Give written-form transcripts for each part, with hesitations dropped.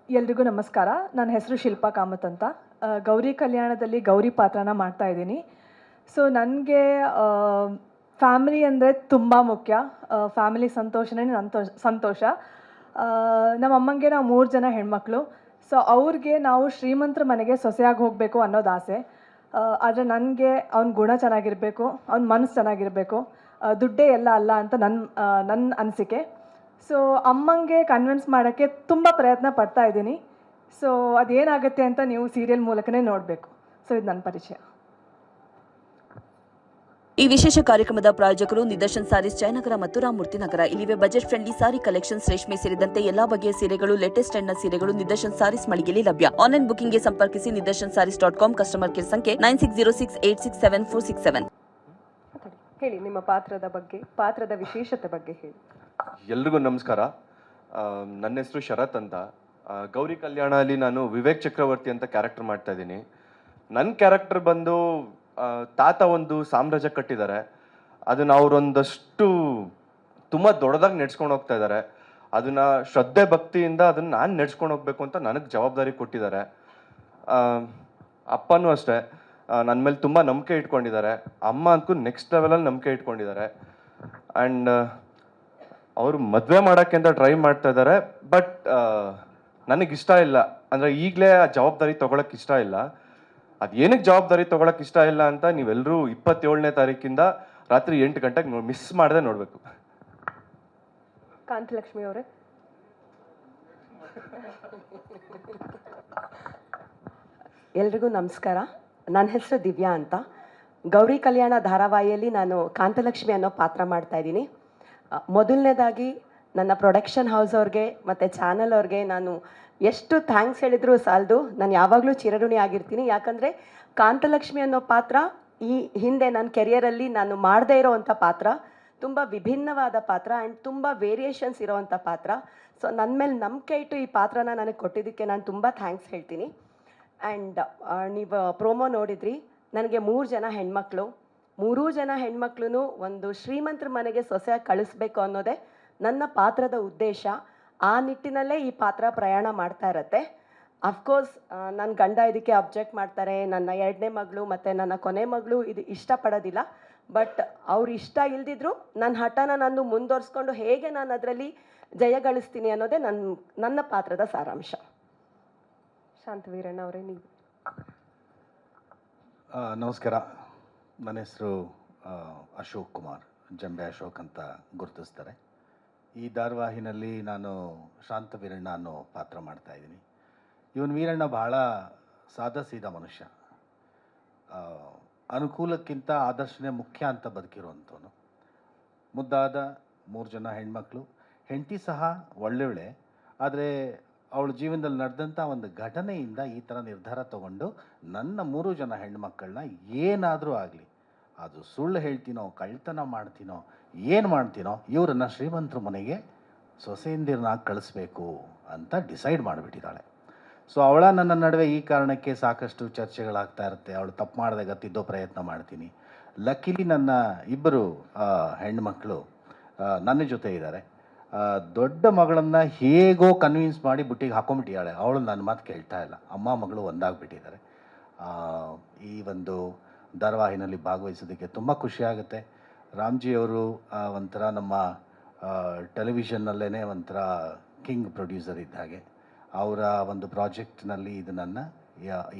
ಎಲ್ರಿಗೂ ನಮಸ್ಕಾರ. ನನ್ನ ಹೆಸರು ಶಿಲ್ಪಾ ಕಾಮತ್ ಅಂತ. ಗೌರಿ ಕಲ್ಯಾಣದಲ್ಲಿ ಗೌರಿ ಪಾತ್ರನ ಮಾಡ್ತಾ ಇದ್ದೀನಿ. ಸೊ ನನಗೆ ಫ್ಯಾಮಿಲಿ ಅಂದರೆ ತುಂಬ ಮುಖ್ಯ. ಫ್ಯಾಮಿಲಿ ಸಂತೋಷನೇ ನನ್ನ ಸಂತೋಷ. ನಮ್ಮ ಅಮ್ಮಂಗೆ ನಾವು 3 ಜನ ಹೆಣ್ಮಕ್ಳು. ಸೊ ಅವ್ರಿಗೆ ನಾವು ಶ್ರೀಮಂತರ ಮನೆಗೆ ಸೊಸೆಯಾಗಿ ಹೋಗಬೇಕು ಅನ್ನೋದು ಆಸೆ. ಆದರೆ ನನಗೆ ಅವ್ನ ಗುಣ ಚೆನ್ನಾಗಿರಬೇಕು, ಅವ್ನ ಮನಸ್ಸು ಚೆನ್ನಾಗಿರಬೇಕು, ದುಡ್ಡೇ ಎಲ್ಲ ಅಲ್ಲ ಅಂತ ನನ್ನ ಅನಿಸಿಕೆ. ಸೊ ಅಮ್ಮಂಗೆ ಕನ್ವಿನ್ಸ್ ಮಾಡೋಕ್ಕೆ ತುಂಬ ಪ್ರಯತ್ನ ಪಡ್ತಾ ಇದ್ದೀನಿ. ಸೊ ಅದೇನಾಗುತ್ತೆ ಅಂತ ನೀವು ಸೀರಿಯಲ್ ಮೂಲಕನೇ ನೋಡಬೇಕು. ಸೊ ಇದು ನನ್ನ ಪರಿಚಯ. ಈ ವಿಶೇಷ ಕಾರ್ಯಕ್ರಮದ ಪ್ರಾಯೋಜಕರು ನಿದರ್ಶನ್ ಸಾರೀಸ್ ಜಯನಗರ ಮತ್ತು ರಾಮಮೂರ್ತಿ ನಗರ. ಇಲ್ಲಿವೆ ಬಜೆಟ್ ಫ್ರೆಂಡ್ಲಿ ಸಾರಿ ಕಲೆಕ್ಷನ್ಸ್, ರೇಷ್ಮೆ ಸೇರಿದಂತೆ ಎಲ್ಲಾ ಬಗೆಯ ಸೀರೆಗಳು, ಲೇಟೆಸ್ಟ್ ಟ್ರೆಂಡ್ನ ಸೀರೆಗಳು ನಿದರ್ಶನ್ ಸಾರೀಸ್ ಮಳಿಗೆಯಲ್ಲಿ ಲಭ್ಯ. ಆನ್ಲೈನ್ ಬುಕಿಂಗ್ಗೆ ಸಂಪರ್ಕಿಸಿ nidarshansarees.com. ಕಸ್ಟಮರ್ ಕೇರ್ ಸಂಖ್ಯೆ 9606867467. ಹೇಳಿ, ನಿಮ್ಮ ಪಾತ್ರದ ವಿಶೇಷತೆ ಬಗ್ಗೆ ಹೇಳಿ. ಎಲ್ರಿಗೂ ನಮಸ್ಕಾರ. ನನ್ನ ಹೆಸರು ಶರತ್ ಅಂತ. ಗೌರಿ ಕಲ್ಯಾಣ ಅಲ್ಲಿ ನಾನು ವಿವೇಕ್ ಚಕ್ರವರ್ತಿ ಅಂತ ಕ್ಯಾರೆಕ್ಟರ್ ಮಾಡ್ತಾ ಇದ್ದೀನಿ. ನನ್ನ ಕ್ಯಾರೆಕ್ಟರ್ ಬಂದು ತಾತ ಒಂದು ಸಾಮ್ರಾಜ್ಯ ಕಟ್ಟಿದ್ದಾರೆ. ಅದನ್ನ ಅವರೊಂದಷ್ಟು ತುಂಬ ದೊಡ್ಡದಾಗಿ ನಡೆಸ್ಕೊಂಡು ಹೋಗ್ತಾ ಇದ್ದಾರೆ. ಅದನ್ನ ಶ್ರದ್ಧೆ ಭಕ್ತಿಯಿಂದ ಅದನ್ನ ನಾನು ನಡೆಸ್ಕೊಂಡು ಹೋಗ್ಬೇಕು ಅಂತ ನನಗೆ ಜವಾಬ್ದಾರಿ ಕೊಟ್ಟಿದ್ದಾರೆ. ಅಪ್ಪನೂ ಅಷ್ಟೇ ನನ್ನ ಮೇಲೆ ತುಂಬ ನಂಬಿಕೆ ಇಟ್ಕೊಂಡಿದ್ದಾರೆ. ಅಮ್ಮ ಅಂತೂ ನೆಕ್ಸ್ಟ್ ಲೆವೆಲಲ್ಲಿ ನಂಬಿಕೆ ಇಟ್ಕೊಂಡಿದ್ದಾರೆ. ಆ್ಯಂಡ್ ಅವರು ಮದುವೆ ಮಾಡೋಕ್ಕೆ ಅಂತ ಟ್ರೈ ಮಾಡ್ತಾ ಇದ್ದಾರೆ. ಬಟ್ ನನಗಿಷ್ಟ ಇಲ್ಲ, ಅಂದರೆ ಈಗಲೇ ಆ ಜವಾಬ್ದಾರಿ ತೊಗೊಳಕ್ಕೆ ಇಷ್ಟ ಇಲ್ಲ. ಅದು ಏನಕ್ಕೆ ಜವಾಬ್ದಾರಿ ತೊಗೊಳಕ್ಕೆ ಇಷ್ಟ ಇಲ್ಲ ಅಂತ ನೀವೆಲ್ಲರೂ 27ನೇ ತಾರೀಕಿಂದ ರಾತ್ರಿ 8 ಗಂಟೆಗೆ ಮಿಸ್ ಮಾಡದೆ ನೋಡಬೇಕು. ಕಾಂತಲಕ್ಷ್ಮಿ ಅವರೇ. ಎಲ್ರಿಗೂ ನಮಸ್ಕಾರ. ನನ್ನ ಹೆಸರು ದಿವ್ಯಾ ಅಂತ. ಗೌರಿ ಕಲ್ಯಾಣ ಧಾರಾವಾಹಿಯಲ್ಲಿ ನಾನು ಕಾಂತಲಕ್ಷ್ಮಿ ಅನ್ನೋ ಪಾತ್ರ ಮಾಡ್ತಾ ಇದ್ದೀನಿ. ಮೊದಲನೇದಾಗಿ ನನ್ನ ಪ್ರೊಡಕ್ಷನ್ ಹೌಸ್ ಅವ್ರಿಗೆ ಮತ್ತು ಚಾನಲ್ ಅವ್ರಿಗೆ ನಾನು ಎಷ್ಟು ಥ್ಯಾಂಕ್ಸ್ ಹೇಳಿದರೂ ಸಾಲದು. ನಾನು ಯಾವಾಗಲೂ ಚಿರಋಣಿ ಆಗಿರ್ತೀನಿ. ಯಾಕಂದರೆ ಕಾಂತಲಕ್ಷ್ಮಿ ಅನ್ನೋ ಪಾತ್ರ ಈ ಹಿಂದೆ ನನ್ನ ಕೆರಿಯರಲ್ಲಿ ನಾನು ಮಾಡದೇ ಇರೋವಂಥ ಪಾತ್ರ, ತುಂಬ ವಿಭಿನ್ನವಾದ ಪಾತ್ರ ಆ್ಯಂಡ್ ತುಂಬ ವೇರಿಯೇಷನ್ಸ್ ಇರೋವಂಥ ಪಾತ್ರ. ಸೊ ನನ್ನ ಮೇಲೆ ನಂಬಿಕೆ ಇಟ್ಟು ಈ ಪಾತ್ರನ ನನಗೆ ಕೊಟ್ಟಿದ್ದಕ್ಕೆ ನಾನು ತುಂಬ ಥ್ಯಾಂಕ್ಸ್ ಹೇಳ್ತೀನಿ. ಆ್ಯಂಡ್ ನೀವು ಪ್ರೋಮೋ ನೋಡಿದ್ರಿ. ನನಗೆ 3 ಜನ ಹೆಣ್ಮಕ್ಳು. 3 ಜನ ಹೆಣ್ಮಕ್ಳು ಒಂದು ಶ್ರೀಮಂತರ ಮನೆಗೆ ಸೊಸೆಯಾಗಿ ಕಳಿಸ್ಬೇಕು ಅನ್ನೋದೇ ನನ್ನ ಪಾತ್ರದ ಉದ್ದೇಶ. ಆ ನಿಟ್ಟಿನಲ್ಲೇ ಈ ಪಾತ್ರ ಪ್ರಯಾಣ ಮಾಡ್ತಾ ಇರತ್ತೆ. ಅಫ್ಕೋರ್ಸ್ ನನ್ನ ಗಂಡ ಇದಕ್ಕೆ ಅಬ್ಜೆಕ್ಟ್ ಮಾಡ್ತಾರೆ. ನನ್ನ 2ನೇ ಮಗಳು ಮತ್ತು ನನ್ನ ಕೊನೆ ಮಗಳು ಇದು ಇಷ್ಟಪಡೋದಿಲ್ಲ. ಬಟ್ ಅವ್ರು ಇಷ್ಟ ಇಲ್ದಿದ್ರು ನನ್ನ ಹಠನ ನಾನು ಮುಂದುವರಿಸ್ಕೊಂಡು ಹೇಗೆ ನಾನು ಅದರಲ್ಲಿ ಜಯಗಳಿಸ್ತೀನಿ ಅನ್ನೋದೇ ನನ್ನ ಪಾತ್ರದ ಸಾರಾಂಶ. ಶಾಂತವೀರಣ್ಣ ಅವರೇ, ನೀವು. ನಮಸ್ಕಾರ. ನನ್ನ ಹೆಸರು ಅಶೋಕ್ ಕುಮಾರ್, ಜಂಬೆ ಅಶೋಕ್ ಅಂತ ಗುರುತಿಸ್ತಾರೆ. ಈ ಧಾರಾವಾಹಿನಲ್ಲಿ ನಾನು ಶಾಂತವೀರಣ್ಣ ಅನ್ನೋ ಪಾತ್ರ ಮಾಡ್ತಾಯಿದ್ದೀನಿ. ಇವನು ವೀರಣ್ಣ ಬಹಳ ಸಾದಾ ಸೀದಾ ಮನುಷ್ಯ. ಅನುಕೂಲಕ್ಕಿಂತ ಆದರ್ಶನೇ ಮುಖ್ಯ ಅಂತ ಬದುಕಿರುವಂಥವನು. ಮುದ್ದಾದ 3 ಜನ ಹೆಣ್ಮಕ್ಳು. ಹೆಂಡತಿ ಸಹ ಒಳ್ಳೆಯವಳೆ. ಆದರೆ ಅವಳ ಜೀವನದಲ್ಲಿ ನಡೆದಂಥ ಒಂದು ಘಟನೆಯಿಂದ ಈ ಥರ ನಿರ್ಧಾರ ತಗೊಂಡು ನನ್ನ 3 ಜನ ಹೆಣ್ಮಕ್ಕಳನ್ನ ಏನಾದರೂ ಆಗಲಿ, ಅದು ಸುಳ್ಳು ಹೇಳ್ತೀನೋ, ಕಳ್ತನ ಮಾಡ್ತೀನೋ, ಏನು ಮಾಡ್ತೀನೋ, ಇವರನ್ನು ಶ್ರೀಮಂತರ ಮನೆಗೆ ಸೊಸೆಯಂದಿರನ್ನಾಗಿ ಕಳಿಸ್ಬೇಕು ಅಂತ ಡಿಸೈಡ್ ಮಾಡಿಬಿಟ್ಟಿದ್ದಾಳೆ. ಸೊ ಅವಳ ನನ್ನ ನಡುವೆ ಈ ಕಾರಣಕ್ಕೆ ಸಾಕಷ್ಟು ಚರ್ಚೆಗಳಾಗ್ತಾ ಇರುತ್ತೆ. ಅವಳು ತಪ್ಪು ಮಾಡಿದಾಗ ತಿದ್ದೋ ಪ್ರಯತ್ನ ಮಾಡ್ತೀನಿ. ಲಕ್ಕಿಲಿ ನನ್ನ 2 ಹೆಣ್ಮಕ್ಳು ನನ್ನ ಜೊತೆ ಇದ್ದಾರೆ. ದೊಡ್ಡ ಮಗಳನ್ನು ಹೇಗೋ ಕನ್ವಿನ್ಸ್ ಮಾಡಿ ಬುಟ್ಟಿಗೆ ಹಾಕೊಂಡ್ಬಿಟ್ಟಿದ್ದಾಳೆ. ಅವಳು ನನ್ನ ಮಾತು ಕೇಳ್ತಾ ಇಲ್ಲ. ಅಮ್ಮ ಮಗಳು ಒಂದಾಗ್ಬಿಟ್ಟಿದ್ದಾರೆ. ಈ ಒಂದು ಧಾರಾವಾಹಿನಲ್ಲಿ ಭಾಗವಹಿಸೋದಕ್ಕೆ ತುಂಬ ಖುಷಿಯಾಗುತ್ತೆ. ರಾಮ್ಜಿಯವರು ಒಂಥರ ನಮ್ಮ ಟೆಲಿವಿಷನ್ನಲ್ಲೇ ಒಂಥರ ಕಿಂಗ್ ಪ್ರೊಡ್ಯೂಸರ್ ಇದ್ದ ಹಾಗೆ. ಅವರ ಒಂದು ಪ್ರಾಜೆಕ್ಟ್ನಲ್ಲಿ ಇದು ನನ್ನ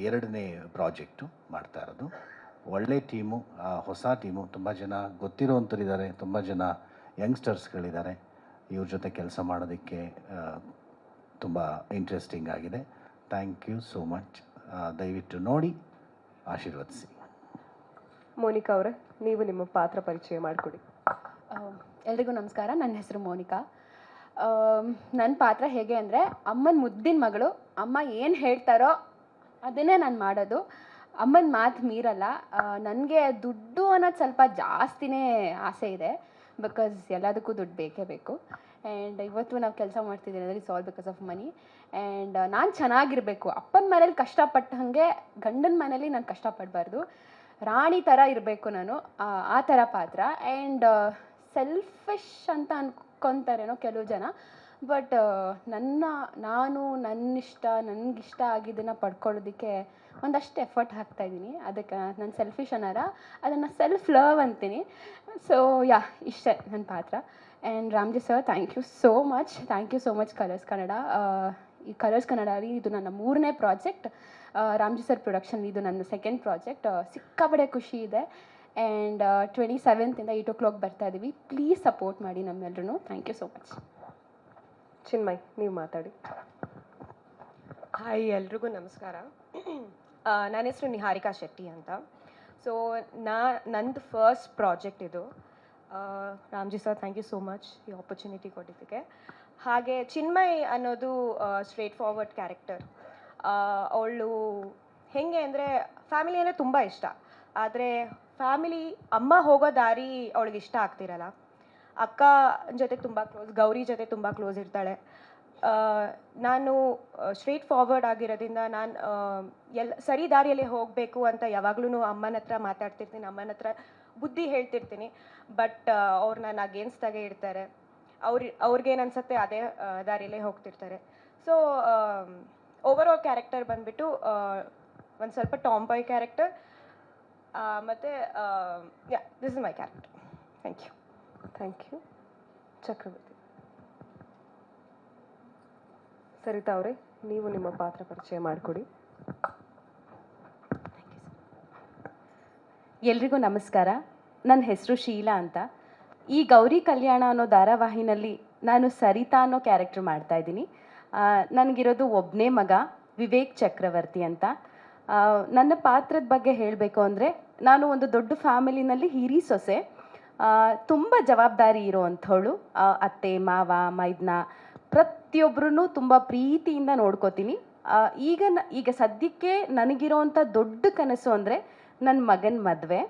2ನೇ ಪ್ರಾಜೆಕ್ಟು ಮಾಡ್ತಾ ಇರೋದು. ಒಳ್ಳೆ ಟೀಮು, ಹೊಸ ಟೀಮು, ತುಂಬ ಜನ ಗೊತ್ತಿರೋವಂಥರಿದ್ದಾರೆ, ತುಂಬ ಜನ ಯಂಗ್ಸ್ಟರ್ಸ್ಗಳಿದ್ದಾರೆ. ಇವ್ರ ಜೊತೆ ಕೆಲಸ ಮಾಡೋದಕ್ಕೆ ತುಂಬ ಇಂಟ್ರೆಸ್ಟಿಂಗ್ ಆಗಿದೆ. Thank you so much. ದಯವಿಟ್ಟು ನೋಡಿ ಆಶೀರ್ವದಿಸಿ. ಮೋನಿಕಾ ಅವರೇ, ನೀವು ನಿಮ್ಮ ಪಾತ್ರ ಪರಿಚಯ ಮಾಡಿಕೊಡಿ. ಎಲ್ರಿಗೂ ನಮಸ್ಕಾರ. ನನ್ನ ಹೆಸರು ಮೋನಿಕಾ. ನನ್ನ ಪಾತ್ರ ಹೇಗೆ ಅಂದರೆ, ಅಮ್ಮನ ಮುದ್ದಿನ ಮಗಳು. ಅಮ್ಮ ಏನು ಹೇಳ್ತಾರೋ ಅದನ್ನೇ ನಾನು ಮಾಡೋದು. ಅಮ್ಮನ ಮಾತು ಮೀರಲ್ಲ. ನನಗೆ ದುಡ್ಡು ಅನ್ನೋದು ಸ್ವಲ್ಪ ಜಾಸ್ತಿನೇ ಆಸೆ ಇದೆ. ಬಿಕಾಸ್ ಎಲ್ಲದಕ್ಕೂ ದುಡ್ಡು ಬೇಕೇ ಬೇಕು. ಆ್ಯಂಡ್ ಇವತ್ತು ನಾವು ಕೆಲಸ ಮಾಡ್ತಿದ್ದೀನಿ ಅಂದರೆ it's all because of money. And ನಾನು ಚೆನ್ನಾಗಿರಬೇಕು. ಅಪ್ಪನ ಮನೇಲಿ ಕಷ್ಟಪಟ್ಟಂಗೆ ಗಂಡನ ಮನೇಲಿ ನಾನು ಕಷ್ಟಪಡಬಾರ್ದು. ರಾಣಿ ಥರ ಇರಬೇಕು ನಾನು, ಆ ಥರ ಪಾತ್ರ. ಆ್ಯಂಡ್ ಸೆಲ್ಫಿಶ್ ಅಂತ ಅನ್ಕೊತಾರೇನೋ ಕೆಲವು ಜನ, ಬಟ್ ನನ್ನಿಷ್ಟ ನನಗಿಷ್ಟ ಆಗಿದ್ದನ್ನು ಪಡ್ಕೊಳ್ಳೋದಕ್ಕೆ ಒಂದಷ್ಟು ಎಫರ್ಟ್ ಹಾಕ್ತಾಯಿದ್ದೀನಿ. ಅದಕ್ಕೆ ನಾನು ಸೆಲ್ಫಿಶ್ ಅನ್ನಾರ ಅದನ್ನು ಸೆಲ್ಫ್ ಲವ್ ಅಂತೀನಿ. ಸೊ ಯಾ, ಇಷ್ಟೇ ನನ್ನ ಪಾತ್ರ. And Ramji sir, thank you so much Colors Kannada. ಈ ಕಲರ್ಸ್ ಕನ್ನಡಲ್ಲಿ ಇದು ನನ್ನ 3ನೇ ಪ್ರಾಜೆಕ್ಟ್. ರಾಮ್ಜಿ ಸರ್ ಪ್ರೊಡಕ್ಷನ್ ಇದು ನನ್ನ 2nd ಪ್ರಾಜೆಕ್ಟ್. ಸಿಕ್ಕಾಪಟ್ಟೆ ಖುಷಿ ಇದೆ. ಆ್ಯಂಡ್ 27th 8 o'clock ಬರ್ತಾ ಇದ್ದೀವಿ. ಪ್ಲೀಸ್ ಸಪೋರ್ಟ್ ಮಾಡಿ ನಮ್ಮೆಲ್ಲರೂ. Thank you so much. Chinmay, ನೀವು ಮಾತಾಡಿ. ಹಾಯ್, ಎಲ್ರಿಗೂ ನಮಸ್ಕಾರ. ನನ್ನ ಹೆಸರು ನಿಹಾರಿಕಾ ಶೆಟ್ಟಿ ಅಂತ. ಸೊ ನಂದು ಫಸ್ಟ್ ಪ್ರಾಜೆಕ್ಟ್ ಇದು. Ramji sir, thank you so much ಈ ಆಪರ್ಚುನಿಟಿ ಕೊಟ್ಟಿದ್ದಕ್ಕೆ. ಹಾಗೆ ಚಿನ್ಮಯ್ ಅನ್ನೋದು ಸ್ಟ್ರೇಟ್ ಫಾರ್ವರ್ಡ್ ಕ್ಯಾರೆಕ್ಟರ್. ಅವಳು ಹೇಗೆ ಅಂದರೆ ಫ್ಯಾಮಿಲಿ ಅಂದರೆ ತುಂಬ ಇಷ್ಟ, ಆದರೆ ಫ್ಯಾಮಿಲಿ ಅಮ್ಮ ಹೋಗೋ ದಾರಿ ಅವಳಿಗೆ ಇಷ್ಟ ಆಗ್ತಿರಲ್ಲ. ಅಕ್ಕ ಜೊತೆ ತುಂಬ ಕ್ಲೋಸ್, ಗೌರಿ ಜೊತೆ ತುಂಬ ಕ್ಲೋಸ್ ಇರ್ತಾಳೆ. ನಾನು ಸ್ಟ್ರೇಟ್ ಫಾರ್ವರ್ಡ್ ಆಗಿರೋದ್ರಿಂದ ನಾನು ಸರಿ ದಾರಿಯಲ್ಲಿ ಹೋಗಬೇಕು ಅಂತ ಯಾವಾಗಲೂ ಅಮ್ಮನ ಹತ್ರ ಮಾತಾಡ್ತಿರ್ತೀನಿ, ಅಮ್ಮನ ಹತ್ರ ಬುದ್ಧಿ ಹೇಳ್ತಿರ್ತೀನಿ. ಬಟ್ ಅವ್ರು ನನ್ನ ಅಗೇನ್ಸ್ಟಾಗೆ ಇರ್ತಾರೆ. ಅವ್ರಿಗೇನು ಅನ್ಸುತ್ತೆ ಅದೇ ದಾರಿಯಲ್ಲೇ ಹೋಗ್ತಿರ್ತಾರೆ. ಸೊ ಓವರ್ ಆಲ್ ಕ್ಯಾರೆಕ್ಟರ್ ಬಂದುಬಿಟ್ಟು ಒಂದು ಸ್ವಲ್ಪ ಟಾಮ್ ಬಾಯ್ ಕ್ಯಾರೆಕ್ಟರ್. ಮತ್ತು yeah, this is my character. Thank you. Chakravarthi. Sarita ಅವರೇ, ನೀವು ನಿಮ್ಮ ಪಾತ್ರ ಪರಿಚಯ ಮಾಡಿಕೊಡಿ. ಎಲ್ರಿಗೂ ನಮಸ್ಕಾರ. ನನ್ನ ಹೆಸರು ಶೀಲಾ ಅಂತ. ಈ ಗೌರಿ ಕಲ್ಯಾಣ ಅನ್ನೋ ಧಾರಾವಾಹಿನಲ್ಲಿ ನಾನು ಸರಿತಾ ಅನ್ನೋ ಕ್ಯಾರೆಕ್ಟರ್ ಮಾಡ್ತಾಯಿದ್ದೀನಿ. ನನಗಿರೋದು ಒಬ್ಬನೇ ಮಗ, ವಿವೇಕ್ ಚಕ್ರವರ್ತಿ ಅಂತ. ನನ್ನ ಪಾತ್ರದ ಬಗ್ಗೆ ಹೇಳಬೇಕು ಅಂದರೆ, ನಾನು ಒಂದು ದೊಡ್ಡ ಫ್ಯಾಮಿಲಿನಲ್ಲಿ ಹಿರಿ ಸೊಸೆ. ತುಂಬ ಜವಾಬ್ದಾರಿ ಇರೋವಂಥವಳು. ಅತ್ತೆ, ಮಾವ, ಮೈದ್ನ ಪ್ರತಿಯೊಬ್ಬರೂ ತುಂಬ ಪ್ರೀತಿಯಿಂದ ನೋಡ್ಕೋತೀನಿ. ಈಗ ಸದ್ಯಕ್ಕೆ ನನಗಿರೋವಂಥ ದೊಡ್ಡ ಕನಸು ಅಂದರೆ ನನ್ನ ಮಗನ ಮದುವೆ.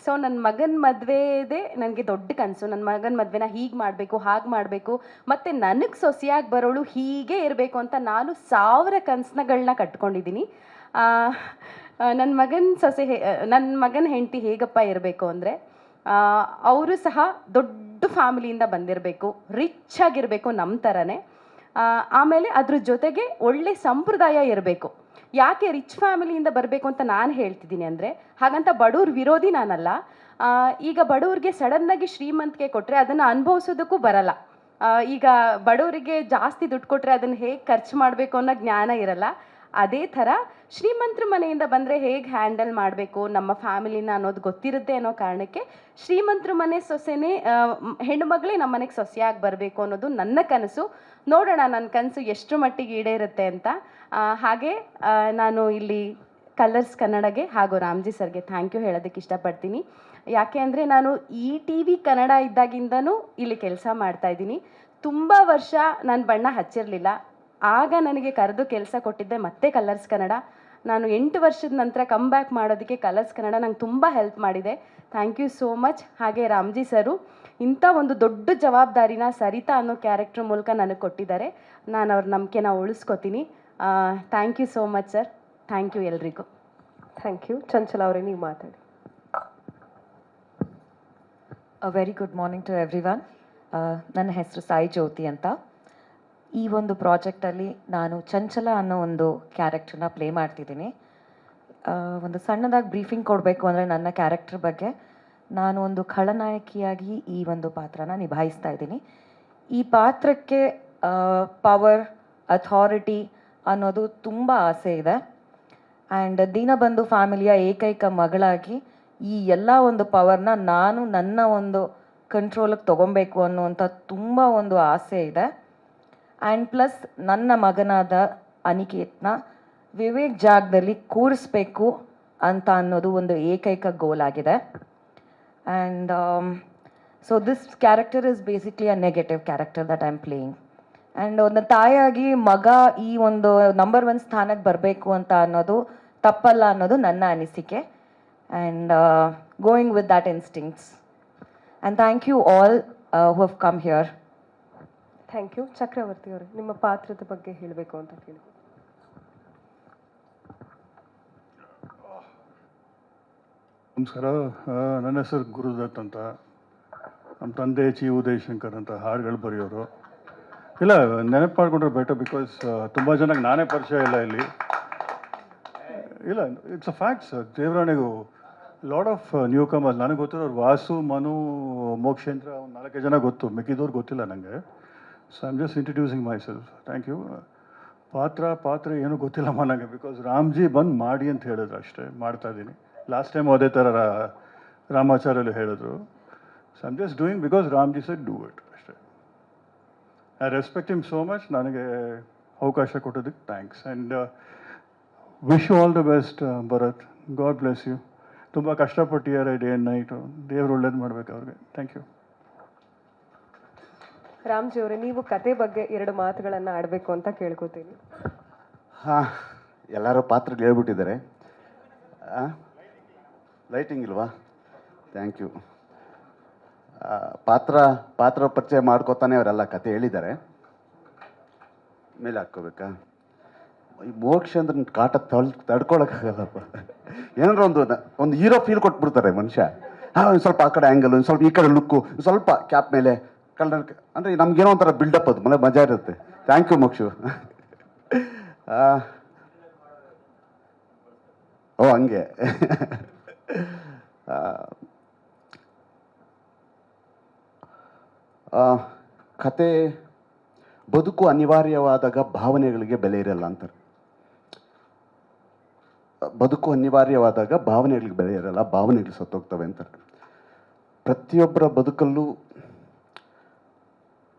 ಸೊ ನನ್ನ ಮಗನ ಮದುವೆದೇ ನನಗೆ ದೊಡ್ಡ ಕನಸು. ನನ್ನ ಮಗನ ಮದುವೆನ ಹೀಗೆ ಮಾಡಬೇಕು, ಹಾಗೆ ಮಾಡಬೇಕು, ಮತ್ತು ನನಗೆ ಸೊಸೆಯಾಗಿ ಬರೋಳು ಹೀಗೆ ಇರಬೇಕು ಅಂತ ನಾನು 1000 ಕನಸುಗಳನ್ನ ಕಟ್ಕೊಂಡಿದ್ದೀನಿ. ನನ್ನ ಮಗನ ಹೆಂಡತಿ ಹೇಗಪ್ಪ ಇರಬೇಕು ಅಂದರೆ, ಅವರು ಸಹ ದೊಡ್ಡ ಫ್ಯಾಮಿಲಿಯಿಂದ ಬಂದಿರಬೇಕು, ರಿಚ್ ಆಗಿರಬೇಕು ನಮ್ಮ ಥರನೇ. ಆಮೇಲೆ ಅದ್ರ ಜೊತೆಗೆ ಒಳ್ಳೆ ಸಂಪ್ರದಾಯ ಇರಬೇಕು. ಯಾಕೆ ರಿಚ್ ಫ್ಯಾಮಿಲಿಯಿಂದ ಬರಬೇಕು ಅಂತ ನಾನು ಹೇಳ್ತಿದ್ದೀನಿ ಅಂದರೆ, ಹಾಗಂತ ಬಡವ್ರ ವಿರೋಧಿ ನಾನಲ್ಲ. ಈಗ ಬಡವ್ರಿಗೆ ಸಡನ್ನಾಗಿ ಶ್ರೀಮಂತಿಕೆ ಕೊಟ್ಟರೆ ಅದನ್ನು ಅನುಭವಿಸೋದಕ್ಕೂ ಬರಲ್ಲ. ಈಗ ಬಡವರಿಗೆ ಜಾಸ್ತಿ ದುಡ್ಡು ಕೊಟ್ಟರೆ ಅದನ್ನು ಹೇಗೆ ಖರ್ಚು ಮಾಡಬೇಕು ಅನ್ನೋ ಜ್ಞಾನ ಇರಲ್ಲ. ಅದೇ ಥರ ಶ್ರೀಮಂತರ ಮನೆಯಿಂದ ಬಂದರೆ ಹೇಗೆ ಹ್ಯಾಂಡಲ್ ಮಾಡಬೇಕು ನಮ್ಮ ಫ್ಯಾಮಿಲಿನ ಅನ್ನೋದು ಗೊತ್ತಿರುತ್ತೆ ಅನ್ನೋ ಕಾರಣಕ್ಕೆ ಶ್ರೀಮಂತರ ಮನೆ ಸೊಸೆನೇ, ಹೆಣ್ಣುಮಗಳೇ ನಮ್ಮ ಮನೆಗೆ ಸೊಸೆಯಾಗಿ ಬರಬೇಕು ಅನ್ನೋದು ನನ್ನ ಕನಸು. ನೋಡೋಣ ನನ್ನ ಕನಸು ಎಷ್ಟು ಮಟ್ಟಿಗೆ ಈಡೇರುತ್ತೆ ಅಂತ. ಹಾಗೆ ನಾನು ಇಲ್ಲಿ ಕಲರ್ಸ್ ಕನ್ನಡಗೆ ಹಾಗೂ ರಾಮ್ಜಿ ಸರ್ಗೆ ಥ್ಯಾಂಕ್ ಯು ಹೇಳೋದಕ್ಕೆ ಇಷ್ಟಪಡ್ತೀನಿ. ಯಾಕೆ ಅಂದರೆ ನಾನು ETV ಕನ್ನಡ ಇದ್ದಾಗಿಂದನೂ ಇಲ್ಲಿ ಕೆಲಸ ಮಾಡ್ತಾಯಿದ್ದೀನಿ. ತುಂಬ ವರ್ಷ ನಾನು ಬಣ್ಣ ಹಚ್ಚಿರಲಿಲ್ಲ. ಆಗ ನನಗೆ ಕರೆದು ಕೆಲಸ ಕೊಟ್ಟಿದ್ದೆ ಮತ್ತೆ ಕಲರ್ಸ್ ಕನ್ನಡ. ನಾನು 8 ವರ್ಷದ ನಂತರ ಕಮ್ ಬ್ಯಾಕ್ ಮಾಡೋದಕ್ಕೆ ಕಲರ್ಸ್ ಕನ್ನಡ ನಂಗೆ ತುಂಬ ಹೆಲ್ಪ್ ಮಾಡಿದೆ. Thank you so much. ಹಾಗೆ ರಾಮ್ಜಿ ಸರು ಇಂಥ ಒಂದು ದೊಡ್ಡ ಜವಾಬ್ದಾರಿನ ಸರಿತಾ ಅನ್ನೋ ಕ್ಯಾರೆಕ್ಟರ್ ಮೂಲಕ ನನಗೆ ಕೊಟ್ಟಿದ್ದಾರೆ. ನಾನು ಅವ್ರ ನಂಬಿಕೆನ ಉಳಿಸ್ಕೊತೀನಿ. Thank you so much sir. Thank you ಎಲ್ರಿಗೂ. Thank you. ಚಂಚಲ ಅವರೇ, ನೀವು ಮಾತಾಡಿ. Very good morning to everyone. ನನ್ನ ಹೆಸರು ಸಾಯಿ ಜ್ಯೋತಿ ಅಂತ. ಈ ಒಂದು ಪ್ರಾಜೆಕ್ಟಲ್ಲಿ ನಾನು ಚಂಚಲ ಅನ್ನೋ ಒಂದು ಕ್ಯಾರೆಕ್ಟರ್ನ ಪ್ಲೇ ಮಾಡ್ತಿದ್ದೀನಿ. ಒಂದು ಸಣ್ಣದಾಗಿ ಬ್ರೀಫಿಂಗ್ ಕೊಡಬೇಕು ಅಂದರೆ ನನ್ನ ಕ್ಯಾರೆಕ್ಟರ್ ಬಗ್ಗೆ, ನಾನು ಒಂದು ಖಳನಾಯಕಿಯಾಗಿ ಈ ಒಂದು ಪಾತ್ರನ ನಿಭಾಯಿಸ್ತಾ ಇದ್ದೀನಿ. ಈ ಪಾತ್ರಕ್ಕೆ ಪವರ್, ಅಥಾರಿಟಿ ಅನ್ನೋದು ತುಂಬ ಆಸೆ ಇದೆ. ಆ್ಯಂಡ್ ದೀನಬಂಧು ಫ್ಯಾಮಿಲಿಯ ಏಕೈಕ ಮಗಳಾಗಿ ಈ ಎಲ್ಲ ಒಂದು ಪವರ್ನ ನಾನು ನನ್ನ ಒಂದು ಕಂಟ್ರೋಲಿಗೆ ತೊಗೊಬೇಕು ಅನ್ನುವಂಥ ತುಂಬ ಒಂದು ಆಸೆ ಇದೆ. ಆ್ಯಂಡ್ ಪ್ಲಸ್ ನನ್ನ ಮಗನಾದ ಅನಿಕೇತ್ನ ವಿವೇಕ್ ಜಾಗದಲ್ಲಿ ಕೂರಿಸ್ಬೇಕು ಅಂತ ಅನ್ನೋದು ಒಂದು ಏಕೈಕ ಗೋಲ್ ಆಗಿದೆ. And so this character is basically a negative character that I am playing. And ಒಂದು ತಾಯಿಯಾಗಿ ಮಗ ಈ ಒಂದು ನಂಬರ್ 1 ಸ್ಥಾನಕ್ಕೆ ಬರಬೇಕು ಅಂತ ಅನ್ನೋದು ತಪ್ಪಲ್ಲ ಅನ್ನೋದು ನನ್ನ ಅನಿಸಿಕೆ. And going with that instincts. And thank you all who have come here. Thank you. Chakravarthi ಅವರೇ, ನಿಮ್ಮ ಪಾತ್ರದ ಬಗ್ಗೆ ಹೇಳಬೇಕು ಅಂತ ಕೇಳಿ. ನಮಸ್ಕಾರ. ನನ್ನ ಹೆಸರು ಗುರುದತ್ ಅಂತ. ನಮ್ಮ ತಂದೆ ಚಿ ಉದಯಶಂಕರ್ ಅಂತ ಹಾಡುಗಳು ಬರೆಯೋರು. ಇಲ್ಲ, ನೆನಪು ಮಾಡಿಕೊಂಡ್ರೆ ಬೆಟರ್, ಬಿಕಾಸ್ ತುಂಬ ಜನಕ್ಕೆ ನಾನೇ ಪರಿಚಯ ಇಲ್ಲ ಇಲ್ಲಿ. ಇಲ್ಲ, ಇಟ್ಸ್ ಅ ಫ್ಯಾಕ್ಟ್ ಸರ್. ದೇವರಾಣೆಗೂ ಲಾಟ್ ಆಫ್ ನ್ಯೂ ಕಮರ್ಸ್ ನನಗೆ ಗೊತ್ತಿರೋರು ವಾಸು, ಮನು, ಮೋಕ್ಷೇಂದ್ರ, ಒಂದು 4 ಜನ ಗೊತ್ತು, ಮಿಕ್ಕಿದವ್ರು ಗೊತ್ತಿಲ್ಲ ನನಗೆ. So I am just introducing myself. Thank you. ಪಾತ್ರ ಏನೂ ಗೊತ್ತಿಲ್ಲಮ್ಮ ನನಗೆ, ಬಿಕಾಸ್ ರಾಮ್ಜಿ ಬಂದು ಮಾಡಿ ಅಂತ ಹೇಳಿದ್ರು ಅಷ್ಟೇ, ಮಾಡ್ತಾ ಇದ್ದೀನಿ. ಲಾಸ್ಟ್ ಟೈಮ್ ಅದೇ ಥರ ರಾಮಾಚಾರ್ಯರು ಹೇಳಿದ್ರು. So I am just doing because Ramji said do it ಅಷ್ಟೇ. I respect him so much. ನನಗೆ ಅವಕಾಶ ಕೊಟ್ಟೋದಕ್ಕೆ thanks. And wish you all the best Bharath. God bless you. ತುಂಬ ಕಷ್ಟಪಟ್ಟಿದ್ದಾರೆ ಡೇ ಆ್ಯಂಡ್ ನೈಟು. ದೇವ್ರು ಒಳ್ಳೇದು ಮಾಡ್ಬೇಕು ಅವ್ರಿಗೆ. Thank you. ರಾಮ್ಜಿ ಅವರೇ, ನೀವು ಕತೆ ಬಗ್ಗೆ 2 ಮಾತುಗಳನ್ನು ಆಡಬೇಕು ಅಂತ ಕೇಳ್ಕೊತೀನಿ. ಹಾಂ, ಎಲ್ಲರೂ ಪಾತ್ರಗಳು ಹೇಳ್ಬಿಟ್ಟಿದ್ದಾರೆ. ಲೈಟಿಂಗ್ ಇಲ್ವಾ? Thank you. ಪಾತ್ರ ಪರಿಚಯ ಮಾಡ್ಕೋತಾನೆ ಅವರೆಲ್ಲ ಕತೆ ಹೇಳಿದ್ದಾರೆ. ಮೇಲೆ ಹಾಕ್ಕೋಬೇಕಾ? ಈ ಮೋಕ್ಷ ಅಂದ್ರೆ ಕಾಟ ತಡ್ಕೊಳಕ್ಕಾಗಲ್ಲಪ್ಪ. ಏನಾದ್ರು ಒಂದು ಹೀರೋ ಫೀಲ್ ಕೊಟ್ಬಿಡ್ತಾರೆ ಮನುಷ್ಯ. ಒಂದು ಸ್ವಲ್ಪ ಆ ಕಡೆ ಆ್ಯಂಗಲ್, ಒಂದು ಸ್ವಲ್ಪ ಈ ಕಡೆ ಲುಕ್ಕು, ಸ್ವಲ್ಪ ಕ್ಯಾಪ್ ಮೇಲೆ ಕಲರ್, ಅಂದರೆ ನಮ್ಗೇನೋ ಒಂಥರ ಬಿಲ್ಡಪ್, ಅದು ಮನೆ ಮಜಾ ಇರುತ್ತೆ. Thank you ಮೋಕ್ಷು. ಓ ಹಂಗೆ. ಕತೆ ಬದುಕು ಅನಿವಾರ್ಯವಾದಾಗ ಭಾವನೆಗಳಿಗೆ ಬೆಲೆ ಇರಲ್ಲ ಅಂತಾರೆ. ಬದುಕು ಅನಿವಾರ್ಯವಾದಾಗ ಭಾವನೆಗಳಿಗೆ ಬೆಲೆ ಇರಲ್ಲ, ಭಾವನೆಗಳು ಸತ್ತೋಗ್ತವೆ ಅಂತಾರೆ. ಪ್ರತಿಯೊಬ್ಬರ ಬದುಕಲ್ಲೂ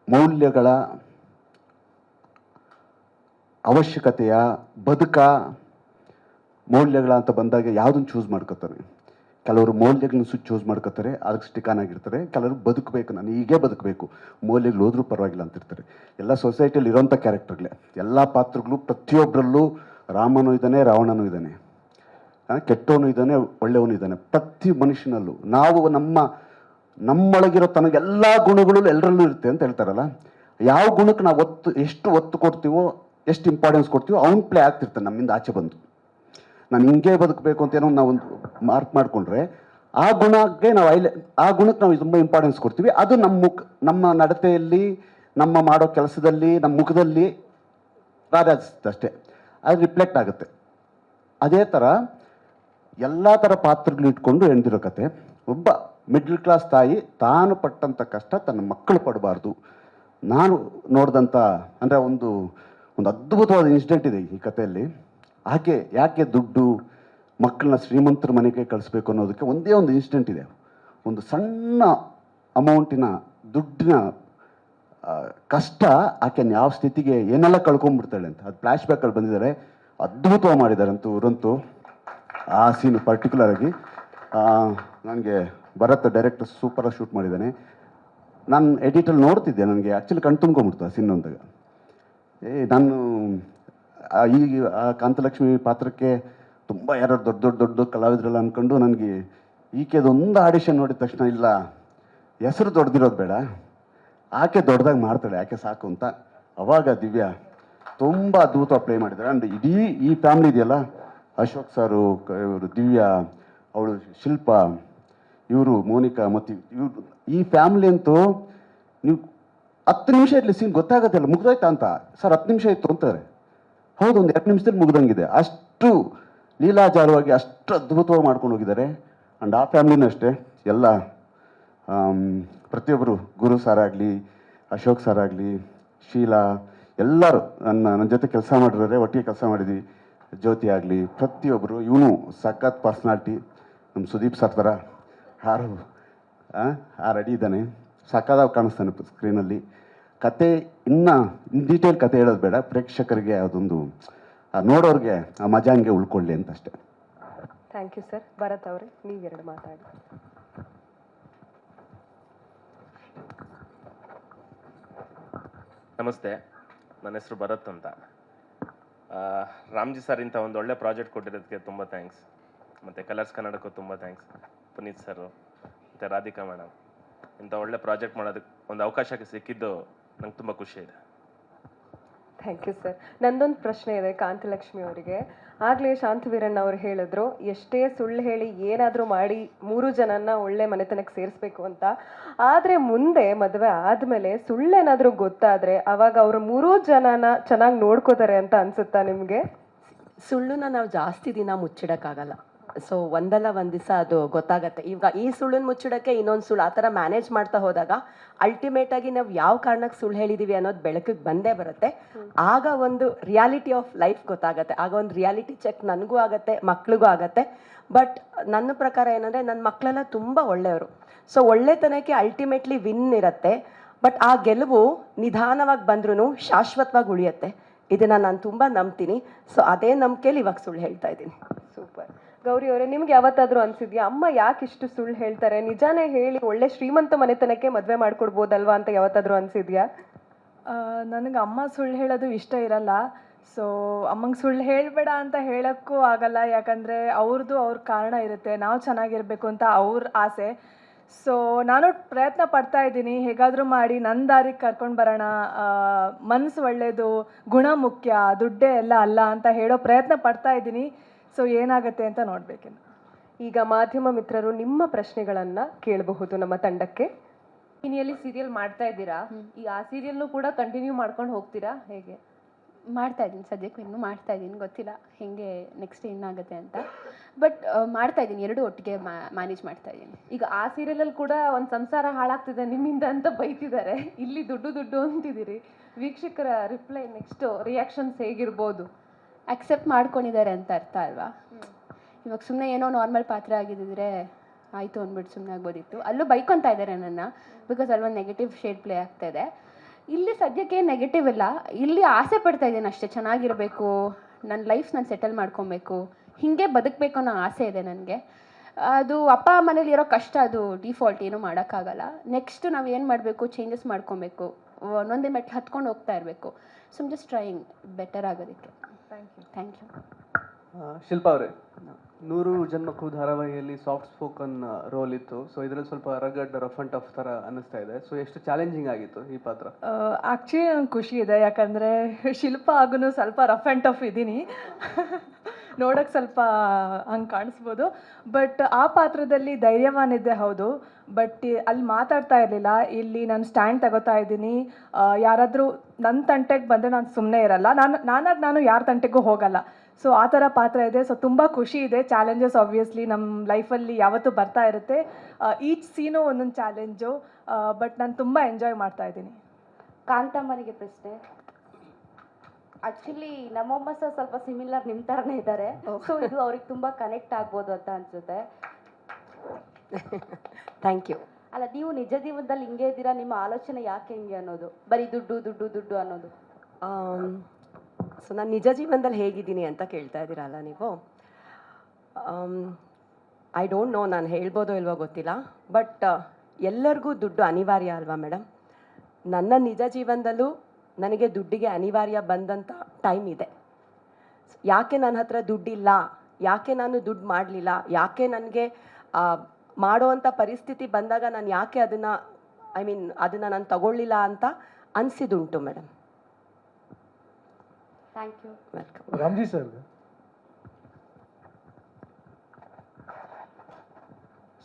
ಮೌಲ್ಯಗಳ ಅವಶ್ಯಕತೆಯ ಮೌಲ್ಯಗಳ ಅಂತ ಬಂದಾಗ ಯಾವುದನ್ನು ಚೂಸ್ ಮಾಡ್ಕೋತಾರೆ. ಕೆಲವರು ಮೌಲ್ಯಗಳನ್ನ ಚೂಸ್ ಮಾಡ್ಕೋತಾರೆ, ಅದಕ್ಕೆ ಸ್ಟಿಕಾನ್ ಆಗಿರ್ತಾರೆ. ಕೆಲವರು ಬದುಕಬೇಕು, ನಾನು ಹೀಗೆ ಬದುಕಬೇಕು, ಮೌಲ್ಯಗಳು ಹೋದ್ರೂ ಪರವಾಗಿಲ್ಲ ಅಂತಿರ್ತಾರೆ. ಎಲ್ಲ ಸೊಸೈಟಿಯಲ್ಲಿ ಇರೋಂಥ ಕ್ಯಾರೆಕ್ಟರ್ಗಳೇ. ಎಲ್ಲ ಪಾತ್ರಗಳು ಪ್ರತಿಯೊಬ್ಬರಲ್ಲೂ ರಾಮನೂ ಇದ್ದಾನೆ, ರಾವಣನೂ ಇದ್ದಾನೆ, ಕೆಟ್ಟವನು ಇದ್ದಾನೆ, ಒಳ್ಳೆಯವನು ಇದ್ದಾನೆ. ಪ್ರತಿ ಮನುಷ್ಯನಲ್ಲೂ ನಾವು ನಮ್ಮೊಳಗಿರೋ ತನಗೆಲ್ಲ ಗುಣಗಳು ಎಲ್ಲರಲ್ಲೂ ಇರುತ್ತೆ ಅಂತ ಹೇಳ್ತಾರಲ್ಲ. ಯಾವ ಗುಣಕ್ಕೆ ನಾವು ಎಷ್ಟು ಒತ್ತು ಕೊಡ್ತೀವೋ, ಎಷ್ಟು ಇಂಪಾರ್ಟೆನ್ಸ್ ಕೊಡ್ತೀವೋ ಅವ್ನು ಪ್ಲೇ ಆಗ್ತಿರ್ತಾನೆ ನಮ್ಮಿಂದ ಆಚೆ ಬಂದು. ನಾನು ಹಿಂಗೆ ಬದುಕಬೇಕು ಅಂತ ಏನೋ ನಾವೊಂದು ಮಾರ್ಕ್ ಮಾಡಿಕೊಂಡ್ರೆ ಆ ಗುಣಕ್ಕೆ ನಾವು ತುಂಬ ಇಂಪಾರ್ಟೆನ್ಸ್ ಕೊಡ್ತೀವಿ. ಅದು ನಮ್ಮ ನಡತೆಯಲ್ಲಿ, ನಮ್ಮ ಮಾಡೋ ಕೆಲಸದಲ್ಲಿ, ನಮ್ಮ ಮುಖದಲ್ಲಿ ರಾರಾಜಿಸುತ್ತೆ ಅಷ್ಟೇ. ಅದು ರಿಫ್ಲೆಕ್ಟ್ ಆಗುತ್ತೆ. ಅದೇ ಥರ ಎಲ್ಲ ಥರ ಪಾತ್ರಗಳು ಇಟ್ಕೊಂಡು ಎಣ್ದಿರೋ ಕತೆ. ಒಬ್ಬ ಮಿಡ್ಲ್ ಕ್ಲಾಸ್ ತಾಯಿ ತಾನು ಪಟ್ಟಂಥ ಕಷ್ಟ ತನ್ನ ಮಕ್ಕಳು ಪಡಬಾರ್ದು. ನಾನು ನೋಡಿದಂಥ ಅಂದರೆ ಒಂದು ಅದ್ಭುತವಾದ ಇನ್ಸಿಡೆಂಟ್ ಇದೆ ಈ ಕಥೆಯಲ್ಲಿ. ಯಾಕೆ ದುಡ್ಡು ಮಕ್ಕಳನ್ನ ಶ್ರೀಮಂತರ ಮನೆಗೆ ಕಳಿಸ್ಬೇಕು ಅನ್ನೋದಕ್ಕೆ ಒಂದೇ ಒಂದು ಇನ್ಸಿಡೆಂಟ್ ಇದೆ. ಒಂದು ಸಣ್ಣ ಅಮೌಂಟಿನ ದುಡ್ಡಿನ ಕಷ್ಟ ಆಕೆಯನ್ನು ಯಾವ ಸ್ಥಿತಿಗೆ ಏನೆಲ್ಲ ಕಳ್ಕೊಂಡ್ಬಿಡ್ತಾಳೆ ಅಂತ ಅದು ಫ್ಲ್ಯಾಶ್ ಬ್ಯಾಕಲ್ಲಿ ಬಂದಿದ್ದಾರೆ. ಅದ್ಭುತವಾಗಿ ಮಾಡಿದ್ದಾರೆ ಇವರಂತೂ. ಆ ಸೀನು ಪರ್ಟಿಕ್ಯುಲರ್ ಆಗಿ ನನಗೆ ಭರತ್ ಡೈರೆಕ್ಟರ್ ಸೂಪರಾಗಿ ಶೂಟ್ ಮಾಡಿದ್ದಾನೆ. ನಾನು ಎಡಿಟಲ್ಲಿ ನೋಡ್ತಿದ್ದೆ, ನನಗೆ ಆ್ಯಕ್ಚುಲಿ ಕಣ್ ತುಂಬ್ಕೊಂಡ್ಬಿಡ್ತು ಆ ಸೀನ್ ಅಂದಾಗ. ನಾನು ಆ ಕಾಂತಲಕ್ಷ್ಮಿ ಪಾತ್ರಕ್ಕೆ ತುಂಬ ಯಾರು ದೊಡ್ಡ ಕಲಾವಿದರೆಲ್ಲ ಅಂದ್ಕೊಂಡು ನನಗೆ ಈಕೆದೊಂದು ಆಡಿಷನ್ ನೋಡಿದ ತಕ್ಷಣ ಇಲ್ಲ, ಹೆಸರು ದೊಡ್ಡದಿರೋದು ಬೇಡ, ಆಕೆ ದೊಡ್ಡದಾಗಿ ಮಾಡ್ತಾಳೆ, ಆಕೆ ಸಾಕು ಅಂತ. ಅವಾಗ ದಿವ್ಯಾ ತುಂಬ ಅದ್ಭುತವಾಗಿ ಪ್ಲೇ ಮಾಡಿದ್ದಾರೆ. ಆ್ಯಂಡ್ ಇಡೀ ಈ ಫ್ಯಾಮಿಲಿ ಇದೆಯಲ್ಲ, ಅಶೋಕ್ ಸಾರು, ಇವರು ದಿವ್ಯಾ, ಅವಳು ಶಿಲ್ಪ, ಇವರು ಮೋನಿಕಾ, ಮತ್ತು ಇವರು, ಈ ಫ್ಯಾಮಿಲಿ ಅಂತೂ ನೀವು 10 ನಿಮಿಷ ಇರಲಿ ಸೀನ್ ಗೊತ್ತಾಗೋದಿಲ್ಲ ಮುಗ್ದೋಯ್ತಾ ಅಂತ. ಸರ್ 10 ನಿಮಿಷ ಇತ್ತು ಅಂತಾರೆ. ಹೌದು, ಒಂದು 2 ನಿಮಿಷದಲ್ಲಿ ಮುಗ್ದಂಗಿದೆ. ಅಷ್ಟು ಲೀಲಾಜಾಲವಾಗಿ, ಅಷ್ಟು ಅದ್ಭುತವಾಗಿ ಮಾಡ್ಕೊಂಡು ಹೋಗಿದ್ದಾರೆ. ಆ್ಯಂಡ್ ಆ ಫ್ಯಾಮಿಲಿನೂ ಅಷ್ಟೇ. ಎಲ್ಲ ಪ್ರತಿಯೊಬ್ಬರು, ಗುರು ಸಾರ್ ಆಗಲಿ, ಅಶೋಕ್ ಸಾರ್ ಆಗಲಿ, ಶೀಲಾ, ಎಲ್ಲರೂ ನನ್ನ ಜೊತೆ ಕೆಲಸ ಮಾಡಿರೋರೆ, ಒಟ್ಟಿಗೆ ಕೆಲಸ ಮಾಡಿದ್ವಿ. ಜ್ಯೋತಿ ಆಗಲಿ, ಪ್ರತಿಯೊಬ್ಬರು. ಇವನು ಸಖತ್ ಪರ್ಸ್ನಾಲಿಟಿ, ನಮ್ಮ ಸುದೀಪ್ ಸರ್ ಥರ ರೆಡಿ ಇದ್ದಾನೆ, ಸಖತ್ತಾಗಿ ಕಾಣಿಸ್ತಾನೆ ಸ್ಕ್ರೀನಲ್ಲಿ. ಕತೆ ಇನ್ನು ಡೀಟೇಲ್ ಕತೆ ಹೇಳೋದು ಬೇಡ, ಪ್ರೇಕ್ಷಕರಿಗೆ ಅದೊಂದು ನೋಡೋರಿಗೆ ಆ ಮಜಾ ಹಂಗೆ ಉಳ್ಕೊಳ್ಳಿ ಅಂತ ಅಷ್ಟೇ. Thank you sir. ಭರತ್ ಅವರೇ, ನೀವು 2 ಮಾತಾಡಿ. ನಮಸ್ತೆ, ನನ್ನ ಹೆಸರು ಭರತ್ ಅಂತ. ರಾಮ್ಜಿ ಸರ್ ಇಂಥ ಒಂದು ಒಳ್ಳೆ ಪ್ರಾಜೆಕ್ಟ್ ಕೊಟ್ಟಿರೋದಕ್ಕೆ ತುಂಬ ಥ್ಯಾಂಕ್ಸ್. ಮತ್ತು ಕಲರ್ಸ್ ಕನ್ನಡಕ್ಕೂ ತುಂಬ ಥ್ಯಾಂಕ್ಸ್. ಪುನೀತ್ ಸರು ಮತ್ತು ರಾಧಿಕಾ ಮೇಡಮ್, ಇಂಥ ಒಳ್ಳೆ ಪ್ರಾಜೆಕ್ಟ್ ಮಾಡೋದಕ್ಕೆ ಒಂದು ಅವಕಾಶಕ್ಕೆ ಸಿಕ್ಕಿದ್ದು ನಂಗೆ ತುಂಬ ಖುಷಿ ಇದೆ. Thank you sir. ನಂದೊಂದು ಪ್ರಶ್ನೆ ಇದೆ ಕಾಂತಲಕ್ಷ್ಮಿ ಅವರಿಗೆ. ಆಗಲೇ ಶಾಂತವೀರಣ್ಣ ಅವ್ರು ಹೇಳಿದ್ರು ಎಷ್ಟೇ ಸುಳ್ಳು ಹೇಳಿ ಏನಾದರೂ ಮಾಡಿ 3 ಜನನ ಒಳ್ಳೆ ಮನೆತನಕ್ಕೆ ಸೇರಿಸ್ಬೇಕು ಅಂತ. ಆದರೆ ಮುಂದೆ ಮದುವೆ ಆದಮೇಲೆ ಸುಳ್ಳೇನಾದರೂ ಗೊತ್ತಾದರೆ ಅವಾಗ ಅವರು 3 ಜನನ ಚೆನ್ನಾಗಿ ನೋಡ್ಕೋತಾರೆ ಅಂತ ಅನ್ಸುತ್ತಾ ನಿಮಗೆ? ಸುಳ್ಳನ್ನ ನಾವು ಜಾಸ್ತಿ ದಿನ ಮುಚ್ಚಿಡೋಕ್ಕಾಗಲ್ಲ. ಸೊ ಒಂದಲ್ಲ ಒಂದು ದಿವಸ ಅದು ಗೊತ್ತಾಗತ್ತೆ. ಈಗ ಈ ಸುಳ್ಳನ್ನು ಮುಚ್ಚಿಡೋಕ್ಕೆ ಇನ್ನೊಂದು ಸುಳ್ಳು ಆ ಥರ ಮ್ಯಾನೇಜ್ ಮಾಡ್ತಾ ಹೋದಾಗ ಅಲ್ಟಿಮೇಟಾಗಿ ನಾವು ಯಾವ ಕಾರಣಕ್ಕೆ ಸುಳ್ಳು ಹೇಳಿದ್ದೀವಿ ಅನ್ನೋದು ಬೆಳಕಿಗೆ ಬಂದೇ ಬರುತ್ತೆ. ಆಗ ಒಂದು ರಿಯಾಲಿಟಿ ಆಫ್ ಲೈಫ್ ಗೊತ್ತಾಗತ್ತೆ. ಆಗ ಒಂದು ರಿಯಾಲಿಟಿ ಚೆಕ್ ನನಗೂ ಆಗತ್ತೆ, ಮಕ್ಳಿಗೂ ಆಗತ್ತೆ. ಬಟ್ ನನ್ನ ಪ್ರಕಾರ ಏನಂದರೆ ನನ್ನ ಮಕ್ಕಳೆಲ್ಲ ತುಂಬ ಒಳ್ಳೆಯವರು. ಸೊ ಒಳ್ಳೆತನಕ್ಕೆ ಅಲ್ಟಿಮೇಟ್ಲಿ ವಿನ್ ಇರುತ್ತೆ. ಬಟ್ ಆ ಗೆಲುವು ನಿಧಾನವಾಗಿ ಬಂದ್ರೂ ಶಾಶ್ವತವಾಗಿ ಉಳಿಯುತ್ತೆ. ಇದನ್ನು ನಾನು ತುಂಬ ನಂಬ್ತೀನಿ. ಸೊ ಅದೇ ನಂಬಿಕೆಯಲ್ಲಿ ಇವಾಗ ಸುಳ್ಳು ಹೇಳ್ತಾ ಇದ್ದೀನಿ. ಸೂಪರ್. ಗೌರಿ ಅವರೇ, ನಿಮ್ಗೆ ಯಾವತ್ತಾದ್ರೂ ಅನ್ಸಿದ್ಯಾ ಅಮ್ಮ ಯಾಕೆ ಇಷ್ಟು ಸುಳ್ಳು ಹೇಳ್ತಾರೆ, ನಿಜಾನೇ ಹೇಳಿ ಒಳ್ಳೆ ಶ್ರೀಮಂತ ಮನೆತನಕ್ಕೆ ಮದುವೆ ಮಾಡ್ಕೊಡ್ಬೋದಲ್ವಾ ಅಂತ ಯಾವತ್ತಾದ್ರೂ ಅನ್ಸಿದ್ಯಾ? ನನಗೆ ಅಮ್ಮ ಸುಳ್ಳು ಹೇಳೋದು ಇಷ್ಟ ಇರಲ್ಲ. ಸೊ ಅಮ್ಮಂಗೆ ಸುಳ್ಳು ಹೇಳಬೇಡ ಅಂತ ಹೇಳೋಕ್ಕೂ ಆಗಲ್ಲ. ಯಾಕಂದರೆ ಅವ್ರ ಕಾರಣ ಇರುತ್ತೆ, ನಾವು ಚೆನ್ನಾಗಿರಬೇಕು ಅಂತ ಅವ್ರ ಆಸೆ. ಸೊ ನಾನು ಪ್ರಯತ್ನ ಪಡ್ತಾ ಇದ್ದೀನಿ, ಹೇಗಾದರೂ ಮಾಡಿ ನನ್ನ ದಾರಿಗೆ ಕರ್ಕೊಂಡು ಬರೋಣ. ಮನಸ್ಸು ಒಳ್ಳೆಯದು, ಗುಣ ಮುಖ್ಯ, ದುಡ್ಡೇ ಎಲ್ಲ ಅಲ್ಲ ಅಂತ ಹೇಳೋ ಪ್ರಯತ್ನ ಪಡ್ತಾ ಇದ್ದೀನಿ. ಸೊ ಏನಾಗುತ್ತೆ ಅಂತ ನೋಡಬೇಕೇನು. ಈಗ ಮಾಧ್ಯಮ ಮಿತ್ರರು ನಿಮ್ಮ ಪ್ರಶ್ನೆಗಳನ್ನು ಕೇಳಬಹುದು ನಮ್ಮ ತಂಡಕ್ಕೆ. ಇನ್ನಿಯಲ್ಲಿ ಸೀರಿಯಲ್ ಮಾಡ್ತಾ ಇದ್ದೀರಾ, ಈಗ ಆ ಸೀರಿಯಲ್ನು ಕೂಡ ಕಂಟಿನ್ಯೂ ಮಾಡ್ಕೊಂಡು ಹೋಗ್ತೀರಾ ಹೇಗೆ? ಮಾಡ್ತಾ ಇದ್ದೀನಿ, ಸದ್ಯಕ್ಕೂ ಇನ್ನೂ ಮಾಡ್ತಾ ಇದ್ದೀನಿ, ಗೊತ್ತಿಲ್ಲ ಹೇಗೆ ನೆಕ್ಸ್ಟ್ ಏನಾಗುತ್ತೆ ಅಂತ. ಬಟ್ ಮಾಡ್ತಾ ಇದ್ದೀನಿ, ಎರಡೂ ಒಟ್ಟಿಗೆ ಮ್ಯಾನೇಜ್ ಮಾಡ್ತಾ ಇದ್ದೀನಿ. ಈಗ ಆ ಸೀರಿಯಲಲ್ಲಿ ಕೂಡ ಒಂದು ಸಂಸಾರ ಹಾಳಾಗ್ತಿದೆ ನಿಮ್ಮಿಂದ ಅಂತ ಬೈತಿದ್ದಾರೆ, ಇಲ್ಲಿ ದುಡ್ಡು ಅಂತಿದ್ದೀರಿ. ವೀಕ್ಷಕರ ರಿಪ್ಲೈ ನೆಕ್ಸ್ಟ್ ರಿಯಾಕ್ಷನ್ಸ್ ಹೇಗಿರ್ಬೋದು? ಅಕ್ಸೆಪ್ಟ್ ಮಾಡ್ಕೊಂಡಿದ್ದಾರೆ ಅಂತ ಅರ್ಥ ಅಲ್ವಾ? ಇವಾಗ ಸುಮ್ಮನೆ ಏನೋ ನಾರ್ಮಲ್ ಪಾತ್ರ ಆಗಿದ್ದಿದ್ರೆ ಆಯಿತು ಅಂದ್ಬಿಟ್ಟು ಸುಮ್ಮನೆ ಆಗ್ಬೋದಿತ್ತು. ಅಲ್ಲೂ ಬೈಕೊತಾ ಇದ್ದಾರೆ ನನ್ನ, ಬಿಕಾಸ್ ಅಲ್ಲೊಂದು ನೆಗೆಟಿವ್ ಶೇಡ್ ಪ್ಲೇ ಆಗ್ತಾ ಇದೆ. ಇಲ್ಲಿ ಸದ್ಯಕ್ಕೆ ನೆಗೆಟಿವ್ ಇಲ್ಲ, ಇಲ್ಲಿ ಆಸೆ ಪಡ್ತಾ ಇದ್ದೀನಿ ಅಷ್ಟೇ, ಚೆನ್ನಾಗಿರಬೇಕು, ನನ್ನ ಲೈಫ್ ನಾನು ಸೆಟಲ್ ಮಾಡ್ಕೊಬೇಕು, ಹೀಗೆ ಬದುಕಬೇಕು ಅನ್ನೋ ಆಸೆ ಇದೆ ನನಗೆ. ಅದು ಅಪ್ಪ ಮನೇಲಿ ಇರೋ ಕಷ್ಟ, ಅದು ಡಿಫಾಲ್ಟ್, ಏನೂ ಮಾಡೋಕ್ಕಾಗಲ್ಲ. ನೆಕ್ಸ್ಟ್ ನಾವು ಏನು ಮಾಡಬೇಕು, ಚೇಂಜಸ್ ಮಾಡ್ಕೊಬೇಕು, ಒಂದೊಂದೇ ಮೆಟ್ಲು ಹತ್ಕೊಂಡು ಹೋಗ್ತಾ ಇರಬೇಕು. So I'm just trying better ಆಗೋದಕ್ಕೆ. Thank you. ಶಿಲ್ಪಾ ಅವರೇ, 100 ಜನ್ಮಕ್ಕೂ ಧಾರಾವಾಹಿಯಲ್ಲಿ ಸಾಫ್ಟ್ ಸ್ಪೋಕನ್ ರೋಲ್ ಇತ್ತು. ಸೊ ಇದರಲ್ಲಿ ಸ್ವಲ್ಪ ರಗಡ್ ರಫ್ ಅಂಡ್ ಟಫ್ ಥರ ಅನ್ನಿಸ್ತಾ ಇದೆ. ಸೊ ಎಷ್ಟು ಚಾಲೆಂಜಿಂಗ್ ಆಗಿತ್ತು ಈ ಪಾತ್ರ? ಆ್ಯಕ್ಚುಲಿ ನಂಗೆ ಖುಷಿ ಇದೆ, ಯಾಕಂದರೆ ಶಿಲ್ಪ ಆಗೂ ಸ್ವಲ್ಪ ರಫ್ ಆ್ಯಂಡ್ ಟಫ್ ಇದ್ದೀನಿ. ನೋಡೋಕ್ಕೆ ಸ್ವಲ್ಪ ಹಂಗೆ ಕಾಣಿಸ್ಬೋದು. ಬಟ್ ಆ ಪಾತ್ರದಲ್ಲಿ ಧೈರ್ಯವಾನಿದ್ದೆ ಹೌದು, ಬಟ್ ಅಲ್ಲಿ ಮಾತಾಡ್ತಾ ಇರಲಿಲ್ಲ. ಇಲ್ಲಿ ನಾನು ಸ್ಟ್ಯಾಂಡ್ ತಗೋತಾ ಇದ್ದೀನಿ. ಯಾರಾದರೂ ನನ್ನ ತಂಟೆಗೆ ಬಂದರೆ ನಾನು ಸುಮ್ಮನೆ ಇರಲ್ಲ, ನಾನು ಯಾರ ತಂಟೆಗೂ ಹೋಗಲ್ಲ. ಸೊ ಆ ಥರ ಪಾತ್ರ ಇದೆ. ಸೊ ತುಂಬ ಖುಷಿ ಇದೆ. ಚಾಲೆಂಜಸ್ ಆಬ್ವಿಯಸ್ಲಿ ನಮ್ಮ ಲೈಫಲ್ಲಿ ಯಾವತ್ತೂ ಬರ್ತಾ ಇರುತ್ತೆ. ಈಚ್ ಸೀನು ಒಂದೊಂದು ಚಾಲೆಂಜು, ಬಟ್ ನಾನು ತುಂಬ ಎಂಜಾಯ್ ಮಾಡ್ತಾ ಇದ್ದೀನಿ. ಕಾಂತಮ್ಮನಿಗೆ ಪ್ರಶ್ನೆ. ಆ್ಯಕ್ಚುಲಿ ನಮ್ಮಮ್ಮ ಸಹ ಸ್ವಲ್ಪ ಸಿಮಿಲರ್ ನಿಮ್ಮ ಥರನೇ ಇದ್ದಾರೆ. ಸೊ ಇದು ಅವ್ರಿಗೆ ತುಂಬ ಕನೆಕ್ಟ್ ಆಗ್ಬೋದು ಅಂತ ಅನ್ಸುತ್ತೆ. Thank you. ಅಲ್ಲ, ನೀವು ನಿಜ ಜೀವನದಲ್ಲಿ ಹಿಂಗೆ ಇದ್ದೀರಾ, ನಿಮ್ಮ ಆಲೋಚನೆ ಯಾಕೆ ಹಿಂಗೆ ಅನ್ನೋದು, ಬರೀ ದುಡ್ಡು ಅನ್ನೋದು? ಸೊ ನಾನು ನಿಜ ಜೀವನದಲ್ಲಿ ಹೇಗಿದ್ದೀನಿ ಅಂತ ಕೇಳ್ತಾ ಇದ್ದೀರಲ್ಲ ನೀವು. ಐ ಡೋಂಟ್ ನೋ, ನಾನು ಹೇಳ್ಬೋದೋ ಇಲ್ವೋ ಗೊತ್ತಿಲ್ಲ. ಬಟ್ ಎಲ್ಲರಿಗೂ ದುಡ್ಡು ಅನಿವಾರ್ಯ ಅಲ್ವಾ ಮೇಡಮ್? ನನ್ನ ನಿಜ ಜೀವನದಲ್ಲೂ ನನಗೆ ದುಡ್ಡಿಗೆ ಅನಿವಾರ್ಯ ಬಂದಂಥ ಟೈಮ್ ಇದೆ. ಯಾಕೆ ನನ್ನ ಹತ್ರ ದುಡ್ಡಿಲ್ಲ, ಯಾಕೆ ನಾನು ದುಡ್ಡು ಮಾಡಲಿಲ್ಲ, ಯಾಕೆ ನನಗೆ ಮಾಡೋವಂಥ ಪರಿಸ್ಥಿತಿ ಬಂದಾಗ ನಾನು ಯಾಕೆ ಅದನ್ನು ನಾನು ತಗೊಳ್ಳಿಲ್ಲ ಅಂತ ಅನಿಸಿದುಂಟು madam. Thank you. Welcome. Ramji sir,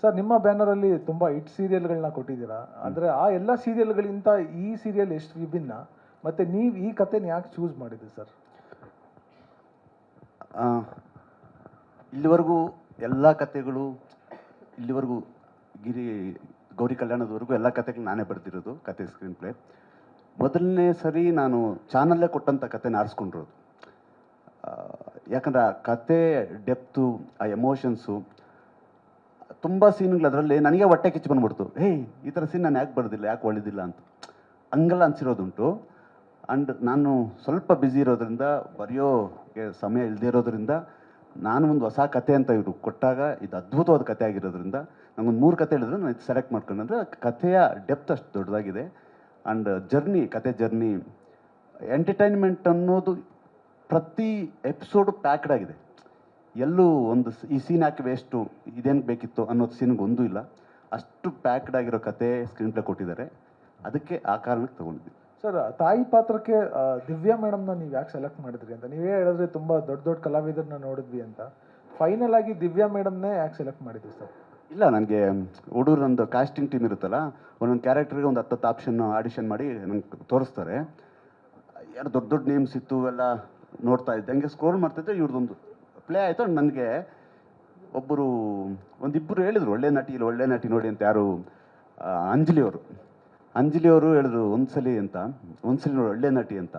sir ನಿಮ್ಮ ಬ್ಯಾನರಲ್ಲಿ ತುಂಬ ಹಿಟ್ ಸೀರಿಯಲ್ಗಳನ್ನ ಕೊಟ್ಟಿದ್ದೀರಾ. ಅಂದರೆ ಆ ಎಲ್ಲ ಸೀರಿಯಲ್ಗಳಿಂದ ಈ ಸೀರಿಯಲ್ ಎಷ್ಟು ವಿಭಿನ್ನ, ಮತ್ತು ನೀವು ಈ ಕಥೆನ ಯಾಕೆ ಚೂಸ್ ಮಾಡಿದ್ರಿ ಸರ್? ಇಲ್ಲಿವರೆಗೂ ಎಲ್ಲ ಕಥೆಗಳು, ಇಲ್ಲಿವರೆಗೂ ಗೌರಿ ಕಲ್ಯಾಣದವರೆಗೂ ಎಲ್ಲ ಕಥೆಗಳು ನಾನೇ ಬರೆದಿರೋದು, ಕತೆ ಸ್ಕ್ರೀನ್ ಪ್ಲೇ. ಮೊದಲನೇ ಸರಿ ನಾನು ಚಾನಲ್ಲೇ ಕೊಟ್ಟಂಥ ಕಥೆನ ಆರಿಸ್ಕೊಂಡಿರೋದು. ಯಾಕಂದರೆ ಆ ಕತೆ ಡೆಪ್ತು, ಆ ಎಮೋಷನ್ಸು, ತುಂಬ ಸೀನ್ಗಳು ಅದರಲ್ಲಿ ನನಗೆ ಹೊಟ್ಟೆ ಕಿಚ್ಚು ಬಂದ್ಬಿಡ್ತು. ಈ ಥರ ಸೀನ್ ನಾನು ಯಾಕೆ ಬರೆದಿಲ್ಲ, ಯಾಕೆ ಒಳ್ಳೆದಿಲ್ಲ ಅಂತ ಹಂಗೆಲ್ಲ ಅನಿಸಿರೋದುಂಟು. ಆ್ಯಂಡ್ ನಾನು ಸ್ವಲ್ಪ ಬ್ಯುಸಿ ಇರೋದ್ರಿಂದ, ಬರೆಯೋಕ್ಕೆ ಸಮಯ ಇಲ್ಲದೇ ಇರೋದ್ರಿಂದ, ನಾನು ಒಂದು ಹೊಸ ಕತೆ ಅಂತ ಇವರು ಕೊಟ್ಟಾಗ ಇದು ಅದ್ಭುತವಾದ ಕತೆ ಆಗಿರೋದ್ರಿಂದ ನನಗೊಂದು 3 ಕತೆ ಹೇಳಿದ್ರು, ನಾನು ಇದು ಸೆಲೆಕ್ಟ್ ಮಾಡ್ಕೊಂಡ್ರೆ ಕಥೆಯ ಡೆಪ್ತ್ ಅಷ್ಟು ದೊಡ್ಡದಾಗಿದೆ. ಆ್ಯಂಡ್ ಕತೆ ಜರ್ನಿ, ಎಂಟರ್ಟೈನ್ಮೆಂಟ್ ಅನ್ನೋದು ಪ್ರತಿ ಎಪಿಸೋಡು ಪ್ಯಾಕ್ಡ್ ಆಗಿದೆ. ಎಲ್ಲೂ ಒಂದು ಈ ಸೀನ್ ಯಾಕೆ ವೇಸ್ಟು, ಇದೇನು ಬೇಕಿತ್ತು ಅನ್ನೋದು ಸೀನ್ಗೆ ಒಂದೂ ಇಲ್ಲ. ಅಷ್ಟು ಪ್ಯಾಕ್ಡ್ ಆಗಿರೋ ಕತೆ ಸ್ಕ್ರೀನ್ ಪ್ಲೇ ಕೊಟ್ಟಿದ್ದಾರೆ. ಅದಕ್ಕೆ ಆ ಕಾರಣಕ್ಕೆ ತೊಗೊಂಡಿದ್ವಿ. ಸರ್ ತಾಯಿ ಪಾತ್ರಕ್ಕೆ ದಿವ್ಯಾ ಮೇಡಮ್ನ ನೀವು ಯಾಕೆ ಸೆಲೆಕ್ಟ್ ಮಾಡಿದ್ರಿ ಅಂತ ನೀವೇ ಹೇಳಿದ್ರೆ ತುಂಬ ದೊಡ್ಡ ದೊಡ್ಡ ಕಲಾವಿದರನ್ನ ನೋಡಿದ್ವಿ ಅಂತ. ಫೈನಲ್ ಆಗಿ ದಿವ್ಯಾ ಮೇಡಮ್ನೇ ಯಾಕೆ ಸೆಲೆಕ್ಟ್ ಮಾಡಿದ್ರಿ ಸರ್? ಇಲ್ಲ, ನನಗೆ ಹುಡುಗರೊಂದು ಕಾಸ್ಟಿಂಗ್ ಟೀಮ್ ಇರುತ್ತಲ್ಲ, ಒಂದೊಂದು ಕ್ಯಾರೆಕ್ಟರ್ಗೆ ಒಂದು 10 ಆಪ್ಷನ್ ಆಡಿಷನ್ ಮಾಡಿ ನಂಗೆ ತೋರಿಸ್ತಾರೆ. ಯಾರು ದೊಡ್ಡ ದೊಡ್ಡ ನೇಮ್ಸ್ ಇತ್ತು ಎಲ್ಲ ನೋಡ್ತಾ ಇದ್ದೆ. ಹಂಗೆ ಸ್ಕ್ರೋಲ್ ಮಾಡ್ತಿದ್ದೆ, ಇವ್ರದ್ದೊಂದು ಪ್ಲೇ ಆಯಿತು. ನನಗೆ ಒಂದಿಬ್ಬರು ಹೇಳಿದ್ರು ಒಳ್ಳೆ ನಟಿ ನೋಡಿ ಅಂತ. ಯಾರು ಅಂಜಲಿ ಅವರು ಹೇಳಿದ್ರು ಒಂದ್ಸಲಿ ನೋಡಿ ಒಳ್ಳೆ ನಟಿ ಅಂತ.